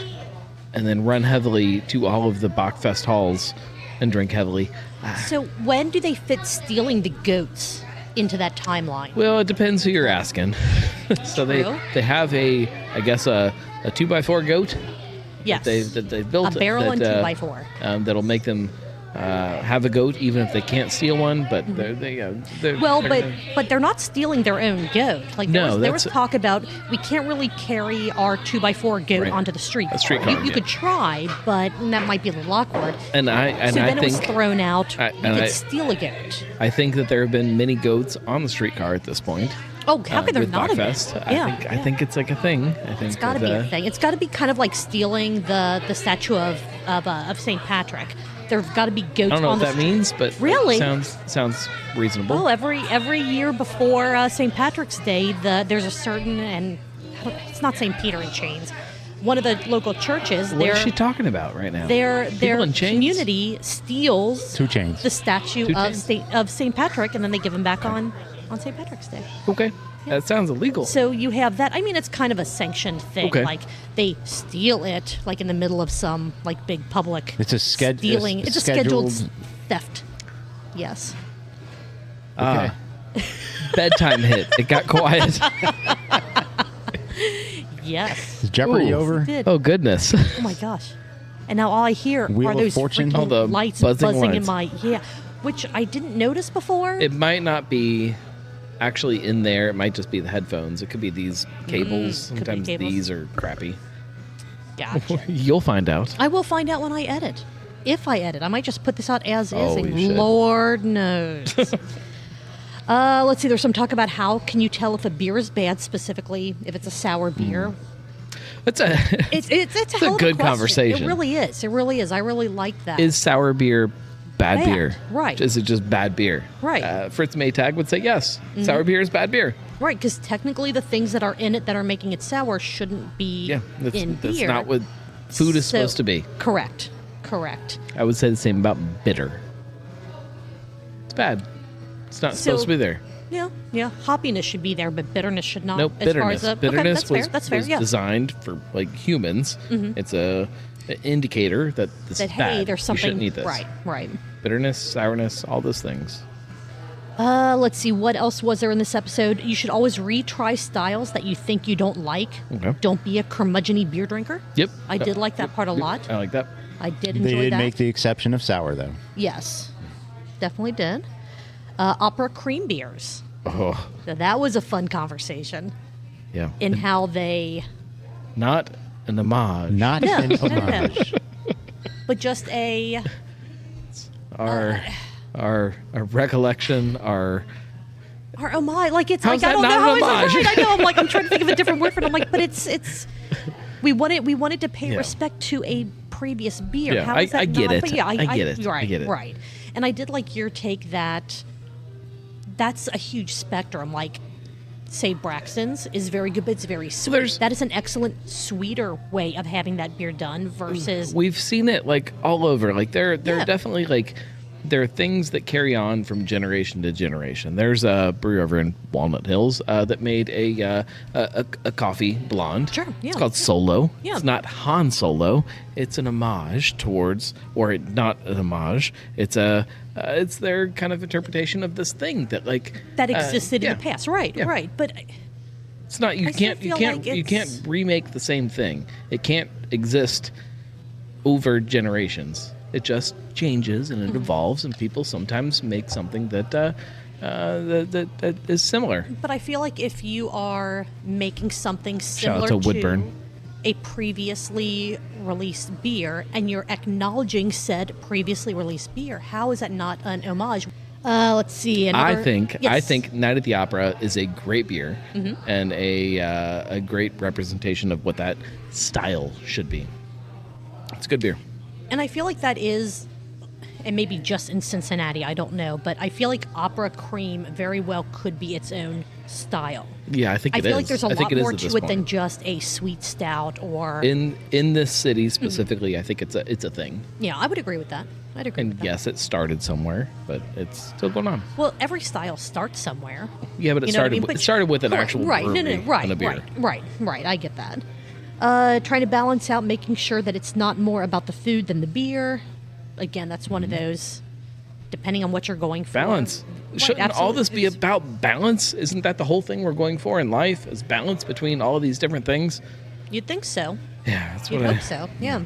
[SPEAKER 4] and then run heavily to all of the Bockfest halls and drink heavily.
[SPEAKER 3] So when do they fit stealing the goats into that timeline?
[SPEAKER 4] Well, it depends who you're asking. So
[SPEAKER 3] True.
[SPEAKER 4] they have a 2x4 goat
[SPEAKER 3] Yes.
[SPEAKER 4] that they've built
[SPEAKER 3] A barrel
[SPEAKER 4] that,
[SPEAKER 3] and 2x4.
[SPEAKER 4] that'll make them have a goat even if they can't steal one. But they're
[SPEAKER 3] Well,
[SPEAKER 4] they're
[SPEAKER 3] but
[SPEAKER 4] gonna-
[SPEAKER 3] but they're not stealing their own goat. Like
[SPEAKER 4] No,
[SPEAKER 3] there was
[SPEAKER 4] that's-
[SPEAKER 3] talk about we can't really carry our 2x4 goat
[SPEAKER 4] Right.
[SPEAKER 3] onto the street.
[SPEAKER 4] A streetcar,
[SPEAKER 3] You
[SPEAKER 4] yeah.
[SPEAKER 3] could try, but that might be a little awkward.
[SPEAKER 4] and I
[SPEAKER 3] so then it was
[SPEAKER 4] think
[SPEAKER 3] thrown out.
[SPEAKER 4] I-
[SPEAKER 3] You
[SPEAKER 4] and
[SPEAKER 3] could
[SPEAKER 4] I-
[SPEAKER 3] steal a goat.
[SPEAKER 4] I think that there have been many goats on the streetcar at this point.
[SPEAKER 3] Oh, how could there
[SPEAKER 4] with
[SPEAKER 3] not have been?
[SPEAKER 4] Bockfest.
[SPEAKER 3] Yeah,
[SPEAKER 4] I think it's like a thing. I think
[SPEAKER 3] It's got to be a thing. It's got to be kind of like stealing the statue of St. Patrick. There've got to be goats
[SPEAKER 4] I don't know
[SPEAKER 3] on
[SPEAKER 4] what
[SPEAKER 3] the
[SPEAKER 4] that means, but
[SPEAKER 3] Really?
[SPEAKER 4] sounds reasonable.
[SPEAKER 3] Well, every year before St. Patrick's Day, there's a certain, and it's not St. Peter in Chains, one of the local churches.
[SPEAKER 4] What is she talking about right now?
[SPEAKER 3] Their
[SPEAKER 4] People in chains?
[SPEAKER 3] community steals
[SPEAKER 2] 2 chains.
[SPEAKER 3] the statue
[SPEAKER 4] Two
[SPEAKER 3] of
[SPEAKER 4] chains?
[SPEAKER 3] St. Patrick, and then they give him back on St. Patrick's Day.
[SPEAKER 4] Okay, that sounds illegal.
[SPEAKER 3] So you have that. I mean, it's kind of a sanctioned thing.
[SPEAKER 4] Okay.
[SPEAKER 3] Like they steal it, like in the middle of some like big public.
[SPEAKER 2] It's a
[SPEAKER 3] stealing. It's a scheduled theft. Yes.
[SPEAKER 2] Okay.
[SPEAKER 4] Bedtime hit. It got quiet.
[SPEAKER 3] Yes.
[SPEAKER 2] Is Jeopardy
[SPEAKER 4] Ooh.
[SPEAKER 2] over?
[SPEAKER 3] It did.
[SPEAKER 4] Oh goodness.
[SPEAKER 3] Oh my gosh. And now all I hear
[SPEAKER 2] Wheel
[SPEAKER 3] are
[SPEAKER 2] of
[SPEAKER 3] those
[SPEAKER 2] Fortune?
[SPEAKER 3] freaking
[SPEAKER 4] All the
[SPEAKER 3] lights
[SPEAKER 4] buzzing
[SPEAKER 3] in
[SPEAKER 4] lights.
[SPEAKER 3] my which I didn't notice before.
[SPEAKER 4] It might not be actually in there. It might just be the headphones. It could be these cables.
[SPEAKER 3] could be
[SPEAKER 4] Sometimes
[SPEAKER 3] cables.
[SPEAKER 4] these are crappy.
[SPEAKER 3] Gotcha.
[SPEAKER 4] You'll find out.
[SPEAKER 3] I will find out when I edit. If I edit, I might just put this out as is,
[SPEAKER 4] Oh,
[SPEAKER 3] and
[SPEAKER 4] you should.
[SPEAKER 3] Lord knows. Let's see. There's some talk about how can you tell if a beer is bad, specifically if it's a sour beer.
[SPEAKER 4] It's a
[SPEAKER 3] It's a,
[SPEAKER 4] a
[SPEAKER 3] hell of
[SPEAKER 4] good
[SPEAKER 3] question.
[SPEAKER 4] conversation.
[SPEAKER 3] It really is. It really is. I really like that.
[SPEAKER 4] Is sour beer bad
[SPEAKER 3] Bad,
[SPEAKER 4] beer?
[SPEAKER 3] right.
[SPEAKER 4] Is it just bad beer?
[SPEAKER 3] Right.
[SPEAKER 4] Fritz Maytag would say yes. Sour beer is bad beer.
[SPEAKER 3] right? Because technically, the things that are in it that are making it sour shouldn't be
[SPEAKER 4] Yeah, that's
[SPEAKER 3] in beer.
[SPEAKER 4] not what food is
[SPEAKER 3] So-
[SPEAKER 4] supposed to be.
[SPEAKER 3] Correct.
[SPEAKER 4] I would say the same about bitter. It's bad. It's not
[SPEAKER 3] So-
[SPEAKER 4] supposed to be there.
[SPEAKER 3] Yeah. Hoppiness should be there, but bitterness should not.
[SPEAKER 4] Nope,
[SPEAKER 3] as
[SPEAKER 4] bitterness.
[SPEAKER 3] Far as
[SPEAKER 4] Bitterness
[SPEAKER 3] okay, that's fair.
[SPEAKER 4] was
[SPEAKER 3] Yeah.
[SPEAKER 4] designed for like humans. It's an indicator that this
[SPEAKER 3] That
[SPEAKER 4] is
[SPEAKER 3] hey,
[SPEAKER 4] bad.
[SPEAKER 3] there's
[SPEAKER 4] You
[SPEAKER 3] something
[SPEAKER 4] shouldn't eat this.
[SPEAKER 3] Right.
[SPEAKER 4] Bitterness, sourness, all those things.
[SPEAKER 3] Let's see. What else was there in this episode? You should always retry styles that you think you don't like.
[SPEAKER 4] Okay.
[SPEAKER 3] Don't be a curmudgeon-y beer drinker.
[SPEAKER 4] Yep.
[SPEAKER 3] I did like that part a lot.
[SPEAKER 4] I like that.
[SPEAKER 3] I did
[SPEAKER 2] They
[SPEAKER 3] enjoy
[SPEAKER 2] did
[SPEAKER 3] that.
[SPEAKER 2] make the exception of sour, though.
[SPEAKER 3] Yes, definitely did. Opera cream beers.
[SPEAKER 4] Oh,
[SPEAKER 3] Now, that was a fun conversation
[SPEAKER 4] yeah.
[SPEAKER 3] in how they,
[SPEAKER 4] Not an homage.
[SPEAKER 2] Not
[SPEAKER 3] No,
[SPEAKER 2] an
[SPEAKER 3] no, no.
[SPEAKER 2] homage.
[SPEAKER 3] but just a.
[SPEAKER 4] Our recollection, our
[SPEAKER 3] Or homage, like it's
[SPEAKER 4] How's
[SPEAKER 3] like I
[SPEAKER 4] that
[SPEAKER 3] don't know
[SPEAKER 4] not
[SPEAKER 3] how
[SPEAKER 4] an
[SPEAKER 3] is it
[SPEAKER 4] homage?
[SPEAKER 3] right. I know. I'm like I'm trying to think of a different word for it. I'm like, but it's. We wanted to pay
[SPEAKER 4] Yeah.
[SPEAKER 3] respect to a previous beer.
[SPEAKER 4] Yeah,
[SPEAKER 3] How is that
[SPEAKER 4] I get
[SPEAKER 3] not?
[SPEAKER 4] it.
[SPEAKER 3] But yeah,
[SPEAKER 4] I get it.
[SPEAKER 3] Right,
[SPEAKER 4] I get it.
[SPEAKER 3] right. And I did like your take that. That's a huge spectrum. Like, say Braxton's is very good, but it's very sweet.
[SPEAKER 4] there's-
[SPEAKER 3] That is an excellent sweeter way of having that beer done versus.
[SPEAKER 4] we've seen it like all over. Like there
[SPEAKER 3] Yeah.
[SPEAKER 4] are definitely like there are things that carry on from generation to generation. There's a brewery over in Walnut Hills that made a coffee blonde.
[SPEAKER 3] Sure, yeah.
[SPEAKER 4] It's called Solo.
[SPEAKER 3] Yeah.
[SPEAKER 4] It's not Han Solo. It's an homage towards, or not an homage. It's it's their kind of interpretation of this thing that like
[SPEAKER 3] that existed
[SPEAKER 4] yeah.
[SPEAKER 3] in the past, right?
[SPEAKER 4] Yeah.
[SPEAKER 3] Right, but
[SPEAKER 4] It's not you
[SPEAKER 3] I still
[SPEAKER 4] can't
[SPEAKER 3] feel like
[SPEAKER 4] you can't
[SPEAKER 3] it's-
[SPEAKER 4] remake the same thing. It can't exist over generations. It just changes and it
[SPEAKER 3] Mm-hmm.
[SPEAKER 4] evolves, and people sometimes make something that is similar.
[SPEAKER 3] But I feel like if you are making something
[SPEAKER 4] Shout out
[SPEAKER 3] similar
[SPEAKER 4] to Woodburn.
[SPEAKER 3] a previously released beer and you're acknowledging said previously released beer, how is that not an homage? Let's see.
[SPEAKER 4] I
[SPEAKER 3] another-
[SPEAKER 4] think
[SPEAKER 3] Yes.
[SPEAKER 4] Night at the Opera is a great beer
[SPEAKER 3] Mm-hmm.
[SPEAKER 4] and a great representation of what that style should be. It's a good beer.
[SPEAKER 3] And I feel like that is and maybe just in Cincinnati, I don't know, but I feel like Opera Cream very well could be its own style.
[SPEAKER 4] Yeah, I think
[SPEAKER 3] I
[SPEAKER 4] it
[SPEAKER 3] feel
[SPEAKER 4] is.
[SPEAKER 3] like there's a
[SPEAKER 4] I think
[SPEAKER 3] lot
[SPEAKER 4] it is
[SPEAKER 3] more
[SPEAKER 4] at this
[SPEAKER 3] to it
[SPEAKER 4] point.
[SPEAKER 3] than just a sweet stout or...
[SPEAKER 4] In this city specifically, I think it's a thing.
[SPEAKER 3] Yeah, I would agree with that. I'd agree with
[SPEAKER 4] And
[SPEAKER 3] that.
[SPEAKER 4] yes, it started somewhere, but it's still going on.
[SPEAKER 3] Well, every style starts somewhere.
[SPEAKER 4] Yeah, but it
[SPEAKER 3] You know what I
[SPEAKER 4] started.
[SPEAKER 3] mean?
[SPEAKER 4] It started with an
[SPEAKER 3] Correct.
[SPEAKER 4] actual
[SPEAKER 3] right,
[SPEAKER 4] brewery
[SPEAKER 3] right,
[SPEAKER 4] and a beer.
[SPEAKER 3] right. I get that. Trying to balance out, making sure that it's not more about the food than the beer. Again, that's one of those. Depending on what you're going for.
[SPEAKER 4] Balance.
[SPEAKER 3] Right,
[SPEAKER 4] Shouldn't all this be
[SPEAKER 3] absolutely.
[SPEAKER 4] about balance? Isn't that the whole thing we're going for in life? Is balance between all of these different things?
[SPEAKER 3] You'd think so.
[SPEAKER 4] Yeah, that's
[SPEAKER 3] You'd
[SPEAKER 4] what I.
[SPEAKER 3] hope so. Yeah.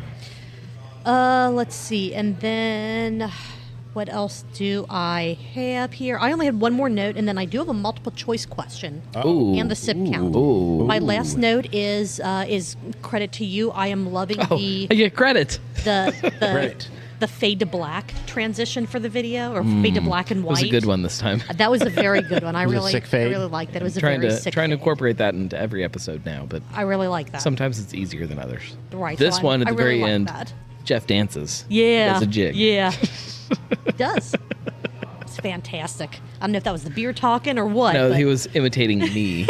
[SPEAKER 3] Let's see, and then what else do I have here? I only had one more note, and then I do have a multiple choice question
[SPEAKER 4] Ooh.
[SPEAKER 3] and the sip count.
[SPEAKER 4] Ooh.
[SPEAKER 3] My last note is credit to you. I am loving
[SPEAKER 4] Oh, I get credit.
[SPEAKER 3] the
[SPEAKER 2] Right.
[SPEAKER 3] the fade to black transition for the video, or fade to black and
[SPEAKER 4] That
[SPEAKER 3] white.
[SPEAKER 4] was a good one this time.
[SPEAKER 3] That was a very good one. I
[SPEAKER 2] Was it a
[SPEAKER 3] really,
[SPEAKER 2] sick
[SPEAKER 3] I
[SPEAKER 2] fade?
[SPEAKER 3] really liked that. It was a
[SPEAKER 4] trying
[SPEAKER 3] very
[SPEAKER 4] to
[SPEAKER 3] sick
[SPEAKER 4] trying to
[SPEAKER 3] fade.
[SPEAKER 4] incorporate that into every episode now, but
[SPEAKER 3] I really like that.
[SPEAKER 4] sometimes it's easier than others.
[SPEAKER 3] Right,
[SPEAKER 4] This
[SPEAKER 3] so
[SPEAKER 4] one at
[SPEAKER 3] I
[SPEAKER 4] the
[SPEAKER 3] really
[SPEAKER 4] very
[SPEAKER 3] like
[SPEAKER 4] end,
[SPEAKER 3] that.
[SPEAKER 4] Jeff dances.
[SPEAKER 3] Yeah.
[SPEAKER 4] Does a jig.
[SPEAKER 3] Yeah. It does. It's fantastic. I don't know if that was the beer talking or what.
[SPEAKER 4] No,
[SPEAKER 3] but
[SPEAKER 4] he was imitating me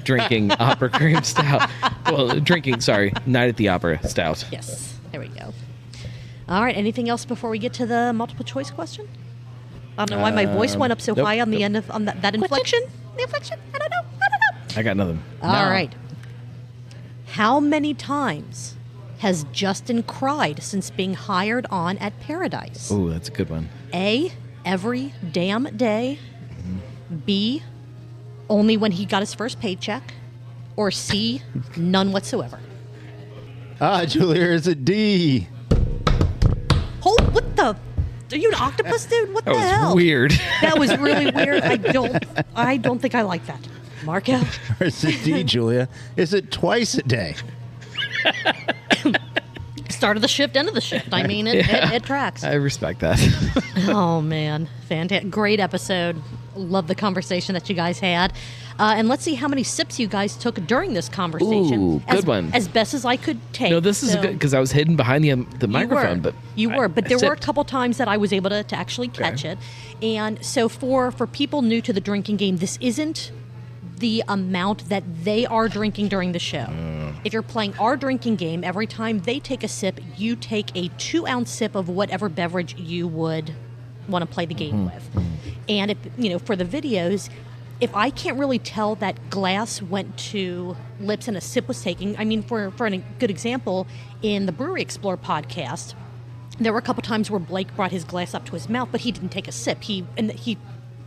[SPEAKER 4] drinking opera cream stout. Well, Night at the Opera stout.
[SPEAKER 3] Yes. There we go. All right. Anything else before we get to the multiple choice question? I don't know why my voice went up so
[SPEAKER 4] nope,
[SPEAKER 3] high on the
[SPEAKER 4] nope.
[SPEAKER 3] end of on that inflection. The inflection? I don't know.
[SPEAKER 4] I got nothing.
[SPEAKER 3] All right. How many times has Justin cried since being hired on at Paradise?
[SPEAKER 4] Oh, that's a good one.
[SPEAKER 3] A, every damn day. B, only when he got his first paycheck. Or C, none whatsoever.
[SPEAKER 2] Julia, it's a D.
[SPEAKER 3] Hold, what the? Are you an octopus, dude? What
[SPEAKER 4] That
[SPEAKER 3] the
[SPEAKER 4] was
[SPEAKER 3] hell?
[SPEAKER 4] weird.
[SPEAKER 3] That was really weird. I don't think I like that. Marco?
[SPEAKER 2] Or is it D, Julia? Is it twice a day?
[SPEAKER 3] Start of the shift, end of the shift. I mean, it tracks.
[SPEAKER 4] I respect that.
[SPEAKER 3] Oh, man. Fantastic. Great episode. Love the conversation that you guys had. And let's see how many sips you guys took during this conversation.
[SPEAKER 4] Ooh, good one.
[SPEAKER 3] As best as I could take.
[SPEAKER 4] No, this is
[SPEAKER 3] So-
[SPEAKER 4] good because I was hidden behind the microphone, but
[SPEAKER 3] you were, but there
[SPEAKER 4] I
[SPEAKER 3] were a
[SPEAKER 4] sipped.
[SPEAKER 3] couple times that I was able to actually catch it. And so for people new to the drinking game, this isn't the amount that they are drinking during the show. If you're playing our drinking game, every time they take a sip, you take a 2-ounce sip of whatever beverage you would want to play the game with. And if for the videos, if I can't really tell that glass went to lips and a sip was taken, I mean, for a good example, in the Brewery Explore podcast, there were a couple times where Blake brought his glass up to his mouth, but he didn't take a sip. He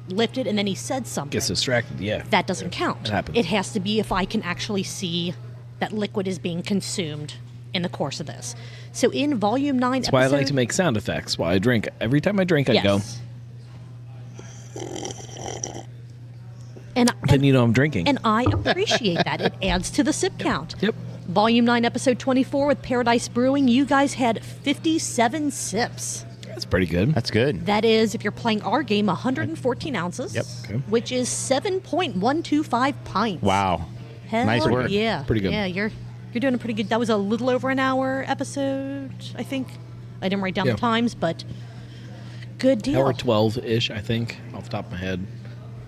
[SPEAKER 3] lifted and then he said something.
[SPEAKER 4] Gets distracted. Yeah,
[SPEAKER 3] That doesn't count.
[SPEAKER 4] It happens.
[SPEAKER 3] It has to be if I can actually see that liquid is being consumed in the course of this. So in Volume 9
[SPEAKER 4] That's why I like to make sound effects while I drink. Every time I drink, I go.
[SPEAKER 3] And
[SPEAKER 4] Then you know I'm drinking.
[SPEAKER 3] And I appreciate that. It adds to the sip count.
[SPEAKER 4] Yep.
[SPEAKER 3] Volume 9, Episode 24 with Paradise Brewing, you guys had 57 sips.
[SPEAKER 4] That's pretty good.
[SPEAKER 2] That's good.
[SPEAKER 3] That is, if you're playing our game, 114 ounces.
[SPEAKER 2] Yep.
[SPEAKER 4] Okay.
[SPEAKER 3] Which is 7.125 pints.
[SPEAKER 2] Wow.
[SPEAKER 3] Hell
[SPEAKER 2] Nice work.
[SPEAKER 3] Yeah.
[SPEAKER 4] Pretty good.
[SPEAKER 3] Yeah, you're doing a pretty good. That was a little over an hour episode, I think. I didn't write down the times, but good deal.
[SPEAKER 4] Hour 12-ish, I think, off the top of my head.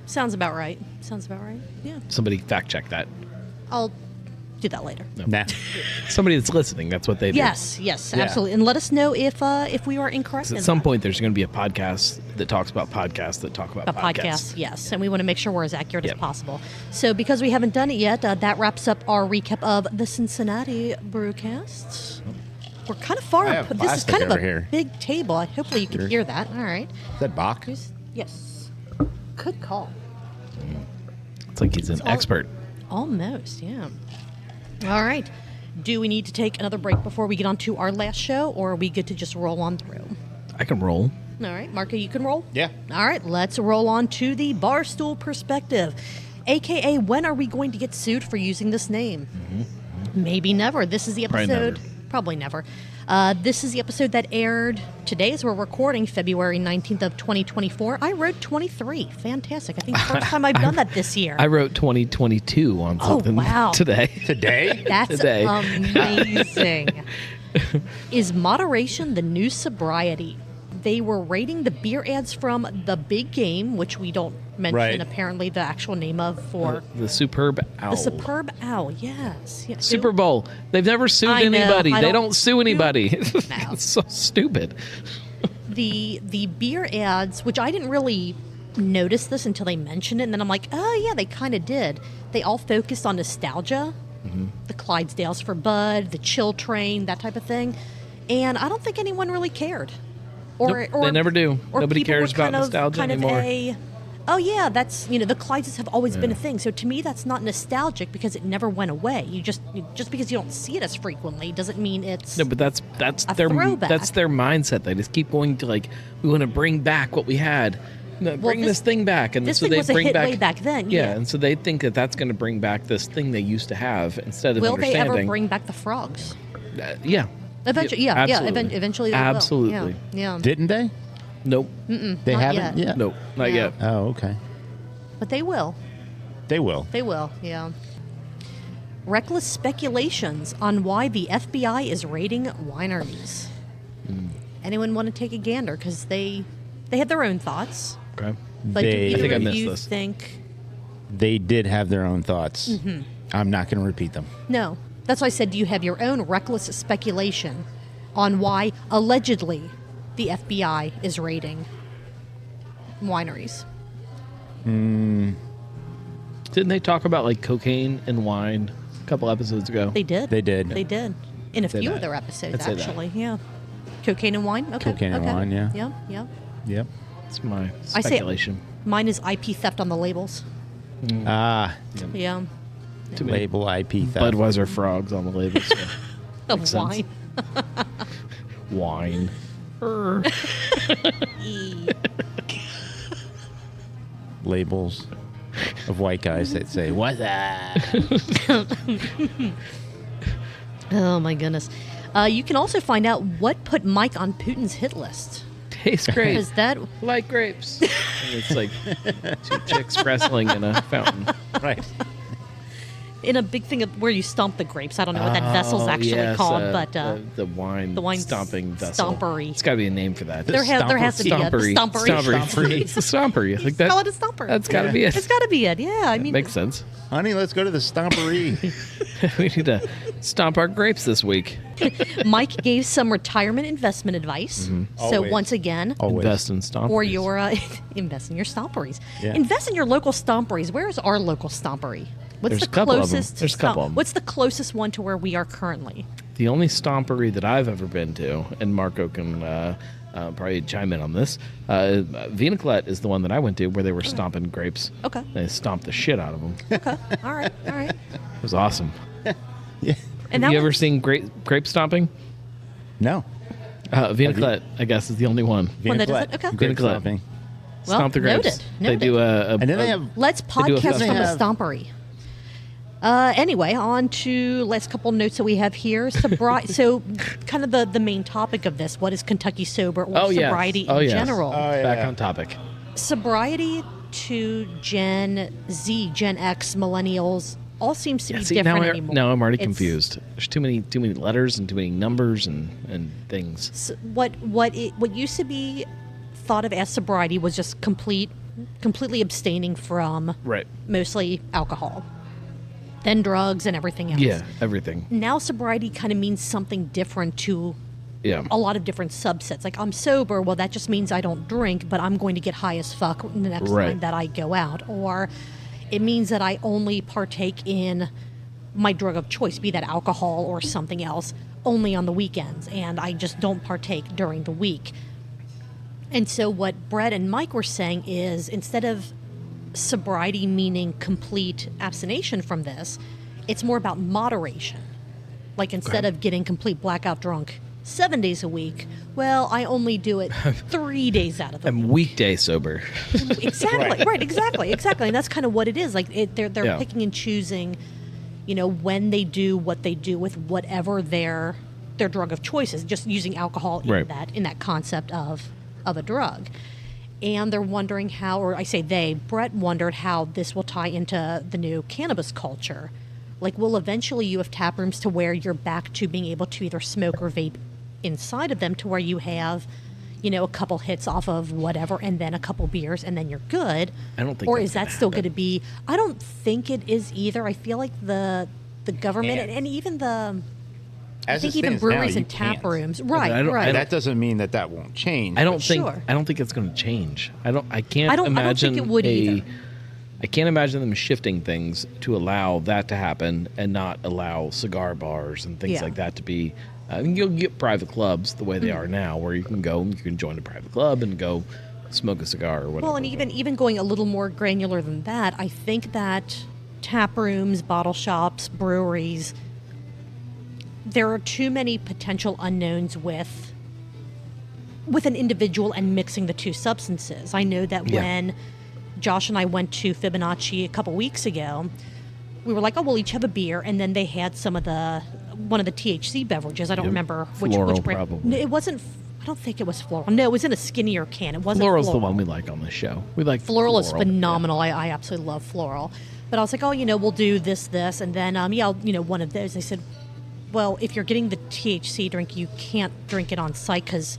[SPEAKER 3] Sounds about right. Yeah.
[SPEAKER 4] Somebody fact check that.
[SPEAKER 3] I'll do that later.
[SPEAKER 2] Nah.
[SPEAKER 4] Somebody that's listening, that's what they do.
[SPEAKER 3] Yes,
[SPEAKER 2] Yeah.
[SPEAKER 3] absolutely. And let us know if we are incorrect.
[SPEAKER 4] 'Cause
[SPEAKER 3] in
[SPEAKER 4] at some
[SPEAKER 3] that.
[SPEAKER 4] point, there's going to be a podcast that talks about podcasts that talk about
[SPEAKER 3] A
[SPEAKER 4] podcasts.
[SPEAKER 3] podcast, yes, and we want to make sure we're as accurate
[SPEAKER 4] Yep.
[SPEAKER 3] as possible. So, because we haven't done it yet, that wraps up our recap of the Cincinnati Brewcast. We're kind of far.
[SPEAKER 2] I have
[SPEAKER 3] This is
[SPEAKER 2] plastic
[SPEAKER 3] kind of
[SPEAKER 2] over
[SPEAKER 3] a
[SPEAKER 2] here.
[SPEAKER 3] big table. Hopefully, you can hear that. All right.
[SPEAKER 2] Is that Bock?
[SPEAKER 3] Yes. Good call.
[SPEAKER 4] It's like he's an
[SPEAKER 3] all-
[SPEAKER 4] expert.
[SPEAKER 3] Almost, yeah. All right. Do we need to take another break before we get on to our last show, or are we good to just roll on through?
[SPEAKER 4] I can roll.
[SPEAKER 3] All right, Marco, you can roll?
[SPEAKER 2] Yeah.
[SPEAKER 3] All right, let's roll on to the Barstool perspective. AKA, when are we going to get sued for using this name? Maybe never. This is the
[SPEAKER 4] Probably
[SPEAKER 3] episode. Probably never. This is the episode that aired today as we're recording, February 19th of 2024. I wrote 23. Fantastic. I think the first time I've done that this year.
[SPEAKER 4] I wrote 2022 on
[SPEAKER 3] Oh,
[SPEAKER 4] something
[SPEAKER 3] wow.
[SPEAKER 4] today.
[SPEAKER 2] Today?
[SPEAKER 3] That's
[SPEAKER 4] today.
[SPEAKER 3] amazing. Is moderation the new sobriety? they were rating the beer ads from The Big Game, which we don't mention
[SPEAKER 2] Right.
[SPEAKER 3] apparently the actual name of for
[SPEAKER 4] The Superb Owl.
[SPEAKER 3] the Superb Owl. Yes. Yeah.
[SPEAKER 4] Super Bowl. They've never sued
[SPEAKER 3] I know.
[SPEAKER 4] anybody.
[SPEAKER 3] I
[SPEAKER 4] They
[SPEAKER 3] don't-
[SPEAKER 4] don't sue anybody.
[SPEAKER 3] No.
[SPEAKER 4] It's so stupid.
[SPEAKER 3] The beer ads, which I didn't really notice this until they mentioned it, and then I'm like, oh yeah, they kind of did. They all focused on nostalgia, the Clydesdales for Bud, the Chill Train, that type of thing, and I don't think anyone really cared.
[SPEAKER 4] Nope, they never do.
[SPEAKER 3] or
[SPEAKER 4] Nobody
[SPEAKER 3] people
[SPEAKER 4] cares
[SPEAKER 3] were
[SPEAKER 4] about nostalgia anymore.
[SPEAKER 3] Oh yeah, that's the Clydesdales have always been a thing. So to me, that's not nostalgic because it never went away. Just because you don't see it as frequently doesn't mean it's
[SPEAKER 4] No, but that's
[SPEAKER 3] a
[SPEAKER 4] their
[SPEAKER 3] throwback.
[SPEAKER 4] that's their mindset. They just keep going to we want to bring back what we had. No, bring this thing back, and
[SPEAKER 3] this
[SPEAKER 4] so
[SPEAKER 3] thing
[SPEAKER 4] they
[SPEAKER 3] was a
[SPEAKER 4] bring
[SPEAKER 3] hit
[SPEAKER 4] back
[SPEAKER 3] way back then.
[SPEAKER 4] Yeah, and so they think that that's going to bring back this thing they used to have instead of
[SPEAKER 3] Will they
[SPEAKER 4] understanding.
[SPEAKER 3] ever bring back the frogs?
[SPEAKER 4] Yeah.
[SPEAKER 3] Eventually, yeah,
[SPEAKER 4] absolutely.
[SPEAKER 3] eventually they will.
[SPEAKER 4] Absolutely.
[SPEAKER 3] Yeah.
[SPEAKER 2] Didn't they?
[SPEAKER 4] Nope.
[SPEAKER 2] They
[SPEAKER 3] Not
[SPEAKER 2] haven't
[SPEAKER 3] yet.
[SPEAKER 2] yet.
[SPEAKER 4] Nope. Not
[SPEAKER 3] No.
[SPEAKER 4] yet.
[SPEAKER 2] Oh, okay.
[SPEAKER 3] But they will.
[SPEAKER 2] They will.
[SPEAKER 3] They will, yeah. Reckless speculations on why the FBI is raiding wineries. Anyone want to take a gander? Because they have their own thoughts.
[SPEAKER 4] Okay.
[SPEAKER 3] But do
[SPEAKER 2] They- I
[SPEAKER 3] either
[SPEAKER 4] think I
[SPEAKER 3] of
[SPEAKER 4] missed
[SPEAKER 3] you
[SPEAKER 4] this.
[SPEAKER 3] think...
[SPEAKER 2] They did have their own thoughts. I'm not going to repeat them.
[SPEAKER 3] No. That's why I said, do you have your own reckless speculation on why, allegedly, the FBI is raiding wineries?
[SPEAKER 4] Didn't they talk about cocaine and wine a couple episodes ago?
[SPEAKER 3] They did.
[SPEAKER 2] They did.
[SPEAKER 3] They did. In a
[SPEAKER 4] Say
[SPEAKER 3] few
[SPEAKER 4] that.
[SPEAKER 3] of their episodes,
[SPEAKER 4] I'd say that.
[SPEAKER 3] actually. Yeah. Cocaine and wine? Okay.
[SPEAKER 2] Cocaine and
[SPEAKER 3] okay.
[SPEAKER 2] wine, yeah.
[SPEAKER 3] Yep, yep.
[SPEAKER 2] Yep.
[SPEAKER 4] It's my
[SPEAKER 3] I say-
[SPEAKER 4] speculation.
[SPEAKER 3] Mine is IP theft on the labels.
[SPEAKER 2] Ah,
[SPEAKER 3] Yeah.
[SPEAKER 4] Too many
[SPEAKER 2] label IP theft.
[SPEAKER 4] Budweiser frogs on the label. So.
[SPEAKER 3] Of
[SPEAKER 4] Makes sense.
[SPEAKER 3] wine.
[SPEAKER 4] Wine.
[SPEAKER 2] Labels of white guys that say, "What's that?"
[SPEAKER 3] Oh, my goodness. You can also find out what put Mike on Putin's hit list.
[SPEAKER 4] Tastes great.
[SPEAKER 3] Is that...
[SPEAKER 4] Like grapes. And it's like two chicks wrestling in a fountain.
[SPEAKER 2] Right.
[SPEAKER 3] in a big thing of where you stomp the grapes. I don't know what that vessel's actually
[SPEAKER 4] yes,
[SPEAKER 3] called, but
[SPEAKER 4] the wine
[SPEAKER 3] stomping
[SPEAKER 4] vessel.
[SPEAKER 3] Stompery.
[SPEAKER 4] It's got to be a name for that.
[SPEAKER 3] there has to be a
[SPEAKER 4] Stompery.
[SPEAKER 3] stompery.
[SPEAKER 4] It's a stompery. Like that.
[SPEAKER 3] Call it a stomper.
[SPEAKER 4] That's got to be it.
[SPEAKER 3] It's got to be it. Yeah, I mean,
[SPEAKER 4] Makes sense.
[SPEAKER 2] Honey, let's go to the stompery.
[SPEAKER 4] We need to stomp our grapes this week.
[SPEAKER 3] Mike gave some retirement investment advice. So
[SPEAKER 2] Always.
[SPEAKER 3] once again,
[SPEAKER 2] Always.
[SPEAKER 4] Invest in stomperies.
[SPEAKER 3] or your invest in your stomperies.
[SPEAKER 2] Yeah.
[SPEAKER 3] Invest in your local stomperies. Where is our local stompery? What's
[SPEAKER 4] There's
[SPEAKER 3] the
[SPEAKER 4] a couple of 'em.
[SPEAKER 3] closest?
[SPEAKER 4] There's a couple of 'em.
[SPEAKER 3] What's the closest one to where we are currently?
[SPEAKER 4] The only stompery that I've ever been to, and Marco can probably chime in on this, Vinacolet is the one that I went to where they were stomping grapes.
[SPEAKER 3] Okay.
[SPEAKER 4] They stomped the shit out of them. It
[SPEAKER 3] Okay. All right. All right.
[SPEAKER 4] was awesome.
[SPEAKER 2] Yeah.
[SPEAKER 3] And
[SPEAKER 4] Have
[SPEAKER 3] that
[SPEAKER 4] you ever
[SPEAKER 3] one's-
[SPEAKER 4] seen grape stomping?
[SPEAKER 2] No.
[SPEAKER 4] Vinacolet, I guess, is the only one.
[SPEAKER 3] One that doesn't-
[SPEAKER 2] Vinacolet.
[SPEAKER 3] okay.
[SPEAKER 2] Grape
[SPEAKER 4] Vinacolet.
[SPEAKER 2] stomping.
[SPEAKER 3] Well,
[SPEAKER 4] Stomp the grapes.
[SPEAKER 3] noted.
[SPEAKER 4] They do a
[SPEAKER 2] And then they have
[SPEAKER 3] Let's
[SPEAKER 4] do a
[SPEAKER 3] podcast
[SPEAKER 4] festival.
[SPEAKER 3] from a
[SPEAKER 2] Have-
[SPEAKER 3] stompery. Anyway, on to last couple notes that we have here. So, kind of the main topic of this: what is Kentucky sober or
[SPEAKER 4] yes.
[SPEAKER 3] sobriety
[SPEAKER 4] Oh,
[SPEAKER 3] in
[SPEAKER 4] yes.
[SPEAKER 3] general?
[SPEAKER 2] yeah.
[SPEAKER 4] back on topic.
[SPEAKER 3] Sobriety to Gen Z, Gen X, millennials, all seems to be
[SPEAKER 4] See,
[SPEAKER 3] different
[SPEAKER 4] now,
[SPEAKER 3] anymore.
[SPEAKER 4] now I'm already
[SPEAKER 3] It's-
[SPEAKER 4] confused. There's too many letters and too many numbers and things.
[SPEAKER 3] So what used to be thought of as sobriety was just completely abstaining from
[SPEAKER 4] Right.
[SPEAKER 3] mostly alcohol, then drugs and everything else.
[SPEAKER 4] Yeah, everything.
[SPEAKER 3] Now sobriety kind of means something different to
[SPEAKER 4] Yeah.
[SPEAKER 3] a lot of different subsets. Like, I'm sober, well, that just means I don't drink, but I'm going to get high as fuck the next
[SPEAKER 4] Right.
[SPEAKER 3] time that I go out. Or it means that I only partake in my drug of choice, be that alcohol or something else, only on the weekends, and I just don't partake during the week. And so what Brett and Mike were saying is, instead of sobriety meaning complete abstination from this, it's more about moderation. Like, instead of getting complete blackout drunk 7 days a week, well, I only do it 3 days out of the week.
[SPEAKER 4] I'm weekday sober.
[SPEAKER 3] Exactly. Right. Exactly. And that's kind of what it is. Like, they're
[SPEAKER 4] Yeah.
[SPEAKER 3] picking and choosing, when they do what they do with whatever their drug of choice is. Just using alcohol
[SPEAKER 4] Right.
[SPEAKER 3] in that concept of a drug. And they're wondering how, or I say they, Brett wondered how this will tie into the new cannabis culture. Like, will eventually you have tap rooms to where you're back to being able to either smoke or vape inside of them, to where you have, a couple hits off of whatever, and then a couple beers, and then you're good.
[SPEAKER 4] I don't think
[SPEAKER 3] Or
[SPEAKER 4] that's
[SPEAKER 3] is that
[SPEAKER 4] gonna
[SPEAKER 3] still
[SPEAKER 4] happen.
[SPEAKER 3] going to be? I don't think it is either. I feel like the government
[SPEAKER 2] And-
[SPEAKER 3] and even the. I
[SPEAKER 2] As it
[SPEAKER 3] think even
[SPEAKER 2] stands now,
[SPEAKER 3] breweries
[SPEAKER 2] you
[SPEAKER 3] and tap
[SPEAKER 2] can't.
[SPEAKER 3] rooms,
[SPEAKER 4] but I
[SPEAKER 3] right?
[SPEAKER 4] don't-
[SPEAKER 3] Right.
[SPEAKER 2] That doesn't mean that won't change.
[SPEAKER 4] I don't
[SPEAKER 3] Sure.
[SPEAKER 4] think it's going to change. I can't
[SPEAKER 3] I don't
[SPEAKER 4] imagine
[SPEAKER 3] think it would either.
[SPEAKER 4] I can't imagine them shifting things to allow that to happen and not allow cigar bars and things
[SPEAKER 3] Yeah.
[SPEAKER 4] like that to be. You'll get private clubs the way they are now, where you can go, you can join a private club and go smoke a cigar or whatever.
[SPEAKER 3] Well, and even going a little more granular than that, I think that tap rooms, bottle shops, breweries, there are too many potential unknowns with an individual and mixing the two substances. I know that
[SPEAKER 4] Yeah.
[SPEAKER 3] when Josh and I went to Fibonacci a couple weeks ago, we were like, oh, we'll each have a beer, and then they had one of the THC beverages. I don't
[SPEAKER 4] Yep.
[SPEAKER 3] remember
[SPEAKER 4] Floral,
[SPEAKER 3] which brand.
[SPEAKER 4] probably.
[SPEAKER 3] No, it wasn't. I don't think it was floral. No, it was in a skinnier can. It wasn't
[SPEAKER 4] Floral's the
[SPEAKER 3] floral.
[SPEAKER 4] one we like on this show. We like
[SPEAKER 3] Floral is
[SPEAKER 4] floral.
[SPEAKER 3] phenomenal. I absolutely love floral. But I was like, oh, we'll do this, and then, one of those. They said, well, if you're getting the THC drink, you can't drink it on site because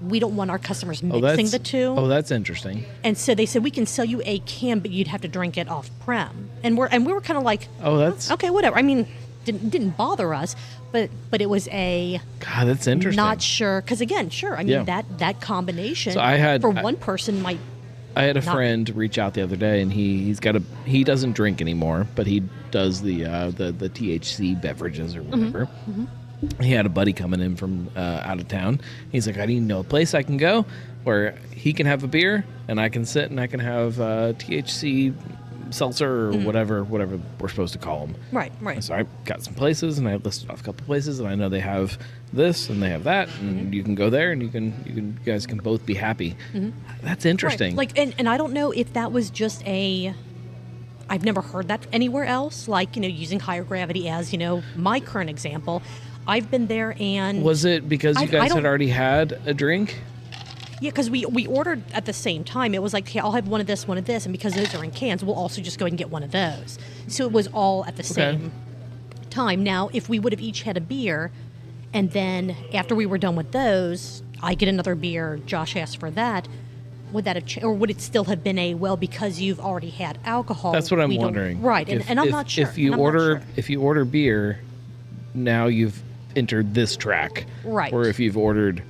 [SPEAKER 3] we don't want our customers mixing the two.
[SPEAKER 4] Oh, that's interesting.
[SPEAKER 3] And so they said, we can sell you a can, but you'd have to drink it off-prem. And we were kind of like,
[SPEAKER 4] Oh, that's
[SPEAKER 3] okay, whatever. I mean, didn't bother us, but it was a
[SPEAKER 4] God. That's interesting.
[SPEAKER 3] not sure. Because again, sure, I mean,
[SPEAKER 4] Yeah.
[SPEAKER 3] that combination
[SPEAKER 4] So I had-
[SPEAKER 3] for one person might.
[SPEAKER 4] I had a
[SPEAKER 3] Not-
[SPEAKER 4] friend reach out the other day, and he doesn't drink anymore, but he does the THC beverages or whatever. He had a buddy coming in from out of town. He's like, I need to know a place I can go where he can have a beer and I can sit and I can have THC seltzer or whatever we're supposed to call them.
[SPEAKER 3] Right.
[SPEAKER 4] So I got some places, and I listed off a couple places, and I know they have this and they have that, and you can go there, and you guys can both be happy. That's interesting.
[SPEAKER 3] Right. Like, and I don't know if that was just I've never heard that anywhere else. Like, using higher gravity as my current example. I've been there, and
[SPEAKER 4] Was it because you
[SPEAKER 3] I
[SPEAKER 4] guys
[SPEAKER 3] don't-
[SPEAKER 4] had already had a drink?
[SPEAKER 3] yeah, because we ordered at the same time. It was like, hey, I'll have one of this, and because those are in cans, we'll also just go ahead and get one of those. So it was all at the same time. Now, if we would have each had a beer, and then after we were done with those, I get another beer, Josh asked for that, would that have or would it still have been because you've already had alcohol?
[SPEAKER 4] That's what I'm
[SPEAKER 3] we don't-
[SPEAKER 4] wondering.
[SPEAKER 3] Right, and I'm not sure.
[SPEAKER 4] If you
[SPEAKER 3] and I'm not
[SPEAKER 4] order
[SPEAKER 3] sure.
[SPEAKER 4] if you order beer, now you've entered this track.
[SPEAKER 3] Right.
[SPEAKER 4] Or if you've ordered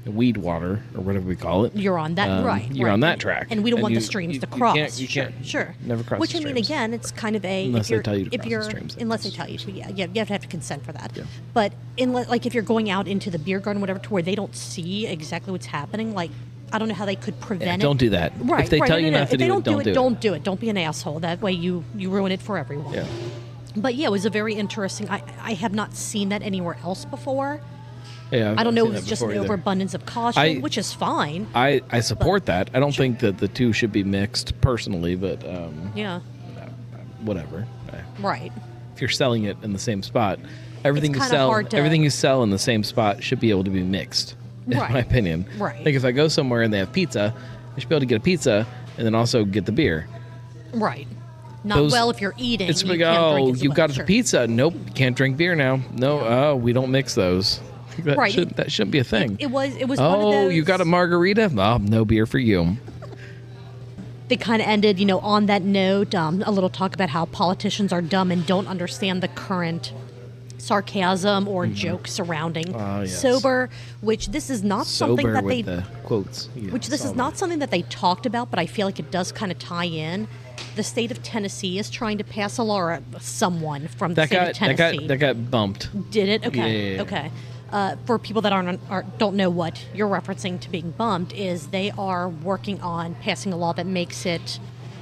[SPEAKER 4] weed water or whatever we call it,
[SPEAKER 3] You're on that, right?
[SPEAKER 4] You're
[SPEAKER 3] right.
[SPEAKER 4] on that track,
[SPEAKER 3] and we don't want
[SPEAKER 4] you-
[SPEAKER 3] the streams
[SPEAKER 4] you-
[SPEAKER 3] to
[SPEAKER 4] you
[SPEAKER 3] cross.
[SPEAKER 4] can't- you
[SPEAKER 3] sure,
[SPEAKER 4] can't
[SPEAKER 3] sure.
[SPEAKER 4] never cross
[SPEAKER 3] Which
[SPEAKER 4] the
[SPEAKER 3] I mean,
[SPEAKER 4] streams.
[SPEAKER 3] again, it's kind of a
[SPEAKER 4] Unless
[SPEAKER 3] if
[SPEAKER 4] they
[SPEAKER 3] you're,
[SPEAKER 4] tell you to
[SPEAKER 3] if
[SPEAKER 4] cross the
[SPEAKER 3] you're
[SPEAKER 4] streams,
[SPEAKER 3] unless they
[SPEAKER 4] that's-
[SPEAKER 3] tell you to, you have to have consent for that.
[SPEAKER 4] Yeah.
[SPEAKER 3] But like if you're going out into the beer garden, whatever, to where they don't see exactly what's happening, like I don't know how they could prevent it.
[SPEAKER 4] don't do that.
[SPEAKER 3] Right.
[SPEAKER 4] If they
[SPEAKER 3] right,
[SPEAKER 4] tell
[SPEAKER 3] no,
[SPEAKER 4] you
[SPEAKER 3] no,
[SPEAKER 4] not
[SPEAKER 3] no.
[SPEAKER 4] to
[SPEAKER 3] If they
[SPEAKER 4] do it, don't do it.
[SPEAKER 3] Don't do it. Don't be an asshole. That way you ruin it for everyone.
[SPEAKER 4] Yeah.
[SPEAKER 3] But yeah, it was a very interesting. I have not seen that anywhere else before.
[SPEAKER 4] Yeah.
[SPEAKER 3] I don't know
[SPEAKER 4] I've
[SPEAKER 3] if
[SPEAKER 4] seen
[SPEAKER 3] it's
[SPEAKER 4] that
[SPEAKER 3] just an
[SPEAKER 4] before either.
[SPEAKER 3] overabundance of caution, which is fine.
[SPEAKER 4] I support that. I don't think that the two should be mixed personally, but
[SPEAKER 3] Yeah.
[SPEAKER 4] whatever.
[SPEAKER 3] Right.
[SPEAKER 4] If you're selling it in the same spot, everything you
[SPEAKER 3] kinda
[SPEAKER 4] sell
[SPEAKER 3] hard to-
[SPEAKER 4] everything you sell in the same spot should be able to be mixed. In
[SPEAKER 3] Right.
[SPEAKER 4] my opinion.
[SPEAKER 3] Right.
[SPEAKER 4] Like if I go somewhere and they have pizza, I should be able to get a pizza and then also get the beer.
[SPEAKER 3] Right. Not
[SPEAKER 4] Those-
[SPEAKER 3] well if you're eating.
[SPEAKER 4] It's
[SPEAKER 3] you
[SPEAKER 4] like,
[SPEAKER 3] can't
[SPEAKER 4] oh,
[SPEAKER 3] drink as
[SPEAKER 4] you
[SPEAKER 3] well.
[SPEAKER 4] got
[SPEAKER 3] Sure.
[SPEAKER 4] a pizza. Nope, you can't drink beer now. No, oh, we don't mix those. That
[SPEAKER 3] Right.
[SPEAKER 4] That shouldn't be a thing.
[SPEAKER 3] It was one of
[SPEAKER 4] Oh,
[SPEAKER 3] those.
[SPEAKER 4] you got a margarita? Oh, no beer for you.
[SPEAKER 3] They kind of ended, on that note, a little talk about how politicians are dumb and don't understand the current sarcasm or joke surrounding
[SPEAKER 4] yes.
[SPEAKER 3] sober, which this is not something
[SPEAKER 4] Sober
[SPEAKER 3] that
[SPEAKER 4] with
[SPEAKER 3] they
[SPEAKER 4] the quotes. Yeah,
[SPEAKER 3] which this
[SPEAKER 4] saw
[SPEAKER 3] is
[SPEAKER 4] that.
[SPEAKER 3] not something that they talked about, but I feel like it does kind of tie in. The state of Tennessee is trying to pass a law, or someone from the
[SPEAKER 4] That
[SPEAKER 3] state of Tennessee.
[SPEAKER 4] that got bumped.
[SPEAKER 3] Did it? Okay.
[SPEAKER 4] Yeah.
[SPEAKER 3] Okay. For people that don't know what you're referencing to being bumped, is they are working on passing a law that makes it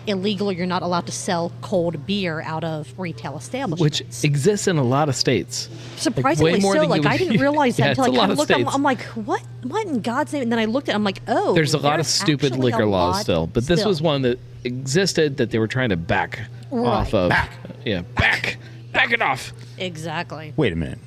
[SPEAKER 3] illegal, or you're not allowed to sell cold beer out of retail establishments.
[SPEAKER 4] Which exists in a lot of states.
[SPEAKER 3] Surprisingly
[SPEAKER 4] way more
[SPEAKER 3] so.
[SPEAKER 4] than
[SPEAKER 3] Like
[SPEAKER 4] you
[SPEAKER 3] I
[SPEAKER 4] would-
[SPEAKER 3] didn't realize
[SPEAKER 4] Yeah,
[SPEAKER 3] that until I
[SPEAKER 4] it's a lot
[SPEAKER 3] kind
[SPEAKER 4] of
[SPEAKER 3] of looked.
[SPEAKER 4] states.
[SPEAKER 3] I'm like, what? What in God's name? And then I looked at. I'm like, oh.
[SPEAKER 4] There's a lot of
[SPEAKER 3] there's
[SPEAKER 4] stupid
[SPEAKER 3] actually
[SPEAKER 4] liquor
[SPEAKER 3] a
[SPEAKER 4] laws
[SPEAKER 3] lot
[SPEAKER 4] still, but this
[SPEAKER 3] still.
[SPEAKER 4] was one that existed that they were trying to back off of.
[SPEAKER 2] Back.
[SPEAKER 4] Yeah, back it off.
[SPEAKER 3] Exactly.
[SPEAKER 2] Wait a minute.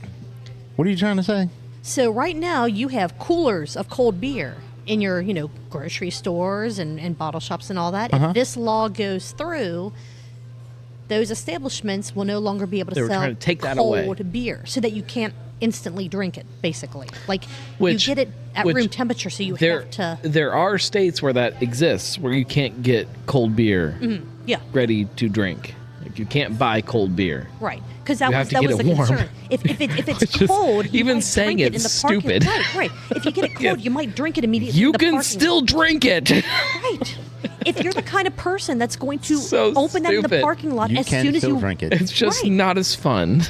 [SPEAKER 2] What are you trying to say?
[SPEAKER 3] So right now you have coolers of cold beer in your, grocery stores and bottle shops and all that. If this law goes through, those establishments will no longer be able
[SPEAKER 4] They
[SPEAKER 3] to
[SPEAKER 4] were
[SPEAKER 3] sell
[SPEAKER 4] trying to take that away.
[SPEAKER 3] cold beer, so that you can't instantly drink it, basically. Like,
[SPEAKER 4] Which-
[SPEAKER 3] you get it at
[SPEAKER 4] which
[SPEAKER 3] room temperature, so you
[SPEAKER 4] There,
[SPEAKER 3] have to...
[SPEAKER 4] there are states where that exists, where you can't get cold beer
[SPEAKER 3] Yeah,
[SPEAKER 4] ready to drink. Like, you can't buy cold beer.
[SPEAKER 3] right. Because that
[SPEAKER 4] You
[SPEAKER 3] was
[SPEAKER 4] have to get
[SPEAKER 3] the
[SPEAKER 4] it warm.
[SPEAKER 3] concern. If it's
[SPEAKER 4] Which is-
[SPEAKER 3] cold, you
[SPEAKER 4] even
[SPEAKER 3] might
[SPEAKER 4] saying
[SPEAKER 3] drink it in
[SPEAKER 4] it's
[SPEAKER 3] the parking
[SPEAKER 4] stupid.
[SPEAKER 3] Right. If you get it cold,
[SPEAKER 4] Yeah.
[SPEAKER 3] you might drink it immediately.
[SPEAKER 4] You
[SPEAKER 3] in the
[SPEAKER 4] can
[SPEAKER 3] parking
[SPEAKER 4] still drink it.
[SPEAKER 3] Right. If you're the kind of person that's going to
[SPEAKER 4] So
[SPEAKER 3] open that in the
[SPEAKER 4] stupid.
[SPEAKER 3] parking lot
[SPEAKER 2] You
[SPEAKER 3] as
[SPEAKER 2] can
[SPEAKER 3] soon as
[SPEAKER 2] still
[SPEAKER 3] you
[SPEAKER 2] drink it.
[SPEAKER 4] It's just
[SPEAKER 3] Right.
[SPEAKER 4] not as fun.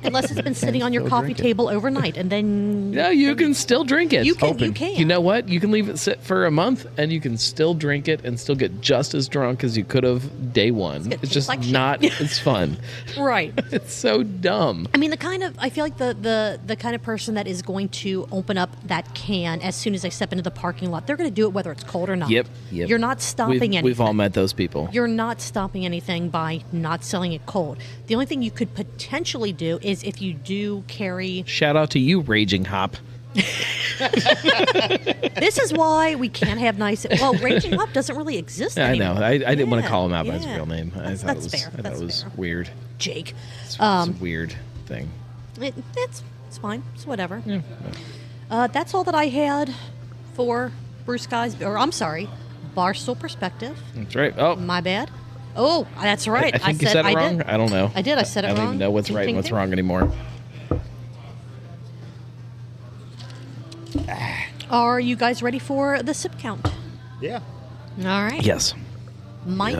[SPEAKER 3] unless it's been sitting on your
[SPEAKER 2] still
[SPEAKER 3] coffee
[SPEAKER 2] drink it.
[SPEAKER 3] table overnight, and then
[SPEAKER 4] Yeah, you can still drink it.
[SPEAKER 3] you can.
[SPEAKER 2] open.
[SPEAKER 3] You can.
[SPEAKER 4] You know what? You can leave it sit for a month, and you can still drink it and still get just as drunk as you could have day one.
[SPEAKER 3] gonna
[SPEAKER 4] It's
[SPEAKER 3] taste
[SPEAKER 4] just
[SPEAKER 3] like shit.
[SPEAKER 4] not as fun.
[SPEAKER 3] Right.
[SPEAKER 4] It's so dumb.
[SPEAKER 3] I mean, I feel like the kind of person that is going to open up that can as soon as they step into the parking lot, they're going to do it whether it's cold or not.
[SPEAKER 4] Yep.
[SPEAKER 3] You're not stopping anything.
[SPEAKER 4] We've all met those people.
[SPEAKER 3] You're not stopping anything by not selling it cold. The only thing you could potentially do is if you do carry.
[SPEAKER 4] Shout out to you, Raging Hop.
[SPEAKER 3] This is why we can't have nice. Well, Raging Hop doesn't really exist
[SPEAKER 4] I
[SPEAKER 3] anymore.
[SPEAKER 4] know. I didn't want to
[SPEAKER 3] Yeah,
[SPEAKER 4] call him out by his
[SPEAKER 3] yeah.
[SPEAKER 4] real name.
[SPEAKER 3] That's
[SPEAKER 4] I thought it was,
[SPEAKER 3] fair.
[SPEAKER 4] I thought
[SPEAKER 3] That's
[SPEAKER 4] it was
[SPEAKER 3] fair.
[SPEAKER 4] weird.
[SPEAKER 3] Jake.
[SPEAKER 4] It's a weird thing.
[SPEAKER 3] It's fine. It's whatever. That's all that I had for Bruce Guy's, or I'm sorry, Barstool Perspective.
[SPEAKER 4] That's right. Oh,
[SPEAKER 3] My bad. Oh, that's right.
[SPEAKER 4] I think you said it wrong.
[SPEAKER 3] did.
[SPEAKER 4] I don't know.
[SPEAKER 3] I did. I said it
[SPEAKER 4] I don't
[SPEAKER 3] wrong.
[SPEAKER 4] even know what's
[SPEAKER 3] Ding,
[SPEAKER 4] right
[SPEAKER 3] ding,
[SPEAKER 4] and what's
[SPEAKER 3] ding.
[SPEAKER 4] wrong anymore.
[SPEAKER 3] Are you guys ready for the sip count?
[SPEAKER 2] Yeah.
[SPEAKER 3] All right.
[SPEAKER 4] Yes.
[SPEAKER 3] Mike.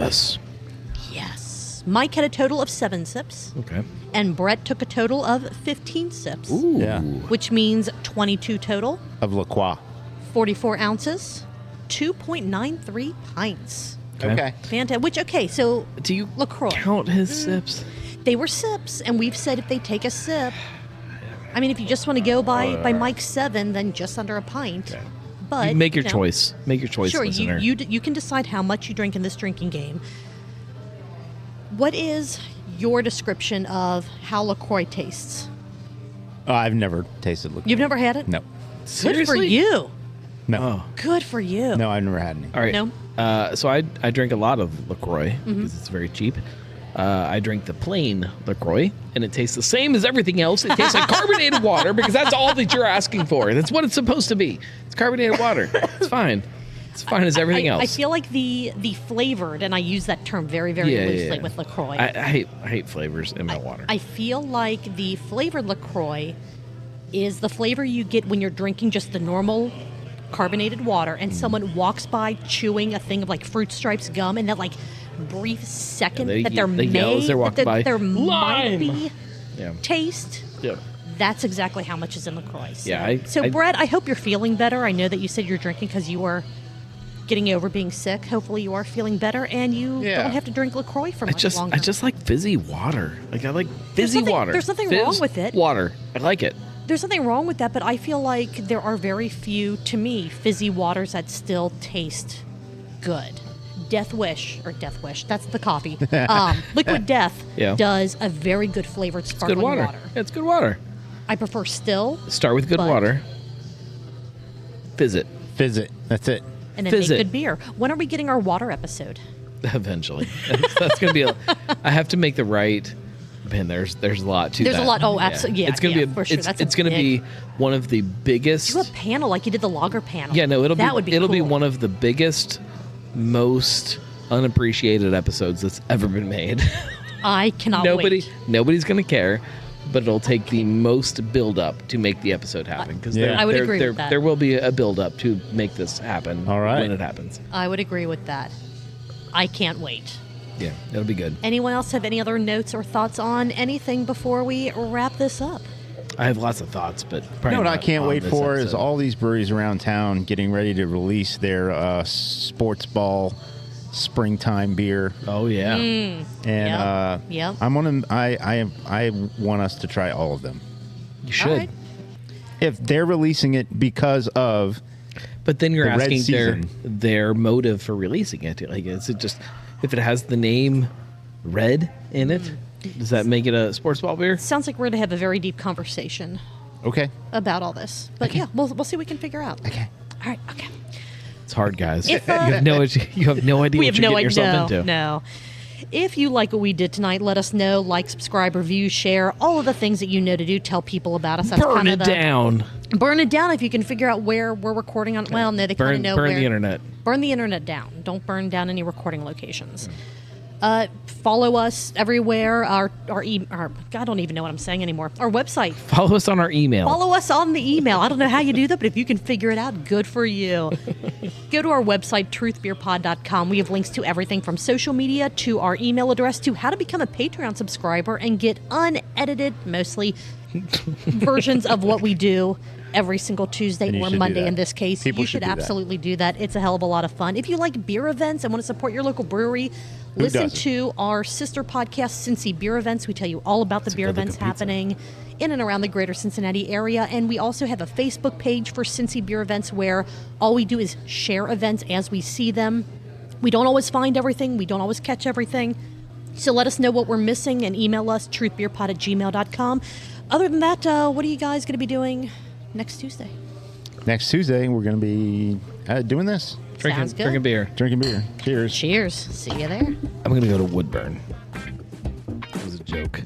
[SPEAKER 3] Yes. Mike had a total of 7 sips,
[SPEAKER 4] Okay.
[SPEAKER 3] and Brett took a total of 15 sips,
[SPEAKER 4] Ooh.
[SPEAKER 2] Yeah.
[SPEAKER 3] which means 22 total,
[SPEAKER 2] Of La Croix.
[SPEAKER 3] 44 ounces, 2.93 pints.
[SPEAKER 2] Okay.
[SPEAKER 3] Fantastic. Which, okay, so
[SPEAKER 4] Do you
[SPEAKER 3] LaCroix.
[SPEAKER 4] count his sips?
[SPEAKER 3] They were sips, and we've said if they take a sip, I mean, if you just want to go by Mike's 7, then just under a pint.
[SPEAKER 4] Okay.
[SPEAKER 3] But
[SPEAKER 4] You make your
[SPEAKER 3] you know,
[SPEAKER 4] choice. Make your choice,
[SPEAKER 3] Sure,
[SPEAKER 4] listener.
[SPEAKER 3] you can decide how much you drink in this drinking game. What is your description of how LaCroix tastes?
[SPEAKER 2] I've never tasted La Croix.
[SPEAKER 3] You've never had it?
[SPEAKER 2] No.
[SPEAKER 3] Good for
[SPEAKER 4] Seriously?
[SPEAKER 3] you.
[SPEAKER 2] No.
[SPEAKER 4] Oh.
[SPEAKER 3] Good for you.
[SPEAKER 2] No, I've never had any.
[SPEAKER 4] All right.
[SPEAKER 3] No?
[SPEAKER 4] So I drink a lot of LaCroix
[SPEAKER 3] Mm-hmm.
[SPEAKER 4] because it's very cheap. I drink the plain LaCroix, and it tastes the same as everything else. It tastes like carbonated water because that's all that you're asking for. That's what it's supposed to be. It's carbonated water. It's fine. It's fine as everything else.
[SPEAKER 3] I feel like the flavored, and I use that term very, very loosely with LaCroix.
[SPEAKER 4] I hate flavors in my water.
[SPEAKER 3] I feel like the flavored LaCroix is the flavor you get when you're drinking just the normal carbonated water and someone walks by chewing a thing of like Fruit Stripes gum, and that like brief second
[SPEAKER 4] Yeah,
[SPEAKER 3] that there
[SPEAKER 4] they yell as they're walking by,
[SPEAKER 3] there might
[SPEAKER 4] "Lime!"
[SPEAKER 3] be
[SPEAKER 4] Yeah.
[SPEAKER 3] taste.
[SPEAKER 4] Yeah.
[SPEAKER 3] That's exactly how much is in LaCroix. So,
[SPEAKER 4] Yeah,
[SPEAKER 3] so Brett, I hope you're feeling better. I know that you said you're drinking because you were getting over being sick. Hopefully you are feeling better, and you
[SPEAKER 2] Yeah.
[SPEAKER 3] don't have to drink LaCroix for much longer.
[SPEAKER 4] I just like fizzy water. Like I like fizzy
[SPEAKER 3] nothing-
[SPEAKER 4] water.
[SPEAKER 3] there's nothing
[SPEAKER 4] Fizz
[SPEAKER 3] wrong with it.
[SPEAKER 4] Water. I like it.
[SPEAKER 3] There's nothing wrong with that, but I feel like there are very few, to me, fizzy waters that still taste good. Death Wish, that's the coffee. Liquid Death
[SPEAKER 4] Yeah.
[SPEAKER 3] does a very good flavored
[SPEAKER 4] It's
[SPEAKER 3] sparkling
[SPEAKER 4] good water.
[SPEAKER 3] water.
[SPEAKER 4] Yeah, it's good water.
[SPEAKER 3] I prefer still,
[SPEAKER 4] Start with good
[SPEAKER 3] But-
[SPEAKER 4] water. Fizz it.
[SPEAKER 2] Fizz it. That's it.
[SPEAKER 3] and then
[SPEAKER 4] Fizz
[SPEAKER 3] make
[SPEAKER 4] it.
[SPEAKER 3] good beer. When are we getting our water episode?
[SPEAKER 4] Eventually. That's going to be I have to make the right. Man, there's a lot to
[SPEAKER 3] There's
[SPEAKER 4] that.
[SPEAKER 3] a lot. Oh, absolutely. Yeah,
[SPEAKER 4] It's going to be
[SPEAKER 3] for sure.
[SPEAKER 4] it's,
[SPEAKER 3] That's a
[SPEAKER 4] it's going to be
[SPEAKER 3] big-
[SPEAKER 4] one of the biggest.
[SPEAKER 3] Do a panel like you did the lager panel.
[SPEAKER 4] Yeah, no, it'll be
[SPEAKER 3] cool.
[SPEAKER 4] one of the biggest, most unappreciated episodes that's ever been made.
[SPEAKER 3] I cannot wait.
[SPEAKER 4] Nobody's going to care, but it'll take the most build up to make the episode happen because
[SPEAKER 2] Yeah.
[SPEAKER 3] I would agree with that.
[SPEAKER 4] There will be a build up to make this happen.
[SPEAKER 2] All right.
[SPEAKER 4] when it happens.
[SPEAKER 3] I would agree with that. I can't wait.
[SPEAKER 4] Yeah, it'll be good.
[SPEAKER 3] Anyone else have any other notes or thoughts on anything before we wrap this up?
[SPEAKER 4] I have lots of thoughts, but
[SPEAKER 2] You
[SPEAKER 4] probably
[SPEAKER 2] know what I
[SPEAKER 4] not
[SPEAKER 2] can't
[SPEAKER 4] on
[SPEAKER 2] wait
[SPEAKER 4] this
[SPEAKER 2] for is
[SPEAKER 4] episode.
[SPEAKER 2] all these breweries around town getting ready to release their sports ball springtime beer,
[SPEAKER 4] Oh yeah,
[SPEAKER 2] and
[SPEAKER 3] Yep.
[SPEAKER 2] I want us to try all of them.
[SPEAKER 4] you should.
[SPEAKER 3] All right.
[SPEAKER 2] If they're releasing it because of
[SPEAKER 4] But then you're
[SPEAKER 2] The red
[SPEAKER 4] asking
[SPEAKER 2] season.
[SPEAKER 4] their motive for releasing it. Like, is it just if it has the name Red in it? Does that make it a sports ball beer?
[SPEAKER 3] Sounds like we're going to have a very deep conversation
[SPEAKER 2] okay,
[SPEAKER 3] about all this. But yeah, we'll see what we can figure out.
[SPEAKER 2] okay.
[SPEAKER 3] All right. Okay.
[SPEAKER 4] It's hard, guys.
[SPEAKER 3] If,
[SPEAKER 4] you have no idea
[SPEAKER 3] We
[SPEAKER 4] what
[SPEAKER 3] have
[SPEAKER 4] you're
[SPEAKER 3] no
[SPEAKER 4] getting yourself
[SPEAKER 3] idea.
[SPEAKER 4] into.
[SPEAKER 3] No. If you like what we did tonight, let us know. Like, subscribe, review, share, all of the things that you know to do. Tell people about us. That's
[SPEAKER 4] Burn it down.
[SPEAKER 3] Burn it down if you can figure out where we're recording on. Well, no, they kind of know where.
[SPEAKER 4] Burn the internet.
[SPEAKER 3] Burn the internet down. Don't burn down any recording locations. Follow us everywhere. Our I don't even know what I'm saying anymore. Our website.
[SPEAKER 4] Follow us on our email.
[SPEAKER 3] Follow us on the email. I don't know how you do that, but if you can figure it out, good for you. Go to our website, truthbeerpod.com. We have links to everything from social media to our email address to how to become a Patreon subscriber and get unedited, mostly, versions of what we do every single Tuesday or Monday in this case. You should absolutely do that. It's a hell of a lot of fun. If you like beer events and want to support your local brewery, listen to our sister podcast, Cincy Beer Events. We tell you all about the beer events happening in and around the greater Cincinnati area. And we also have a Facebook page for Cincy Beer Events where all we do is share events as we see them. We don't always find everything. We don't always catch everything. So let us know what we're missing and email us, truthbeerpod@gmail.com. Other than that, what are you guys going to be doing next Tuesday?
[SPEAKER 2] Next Tuesday, we're going to be doing this.
[SPEAKER 4] Drinking beer.
[SPEAKER 2] Drinking beer. Cheers.
[SPEAKER 3] Cheers. See you there.
[SPEAKER 4] I'm going to go to Woodburn. That was a joke.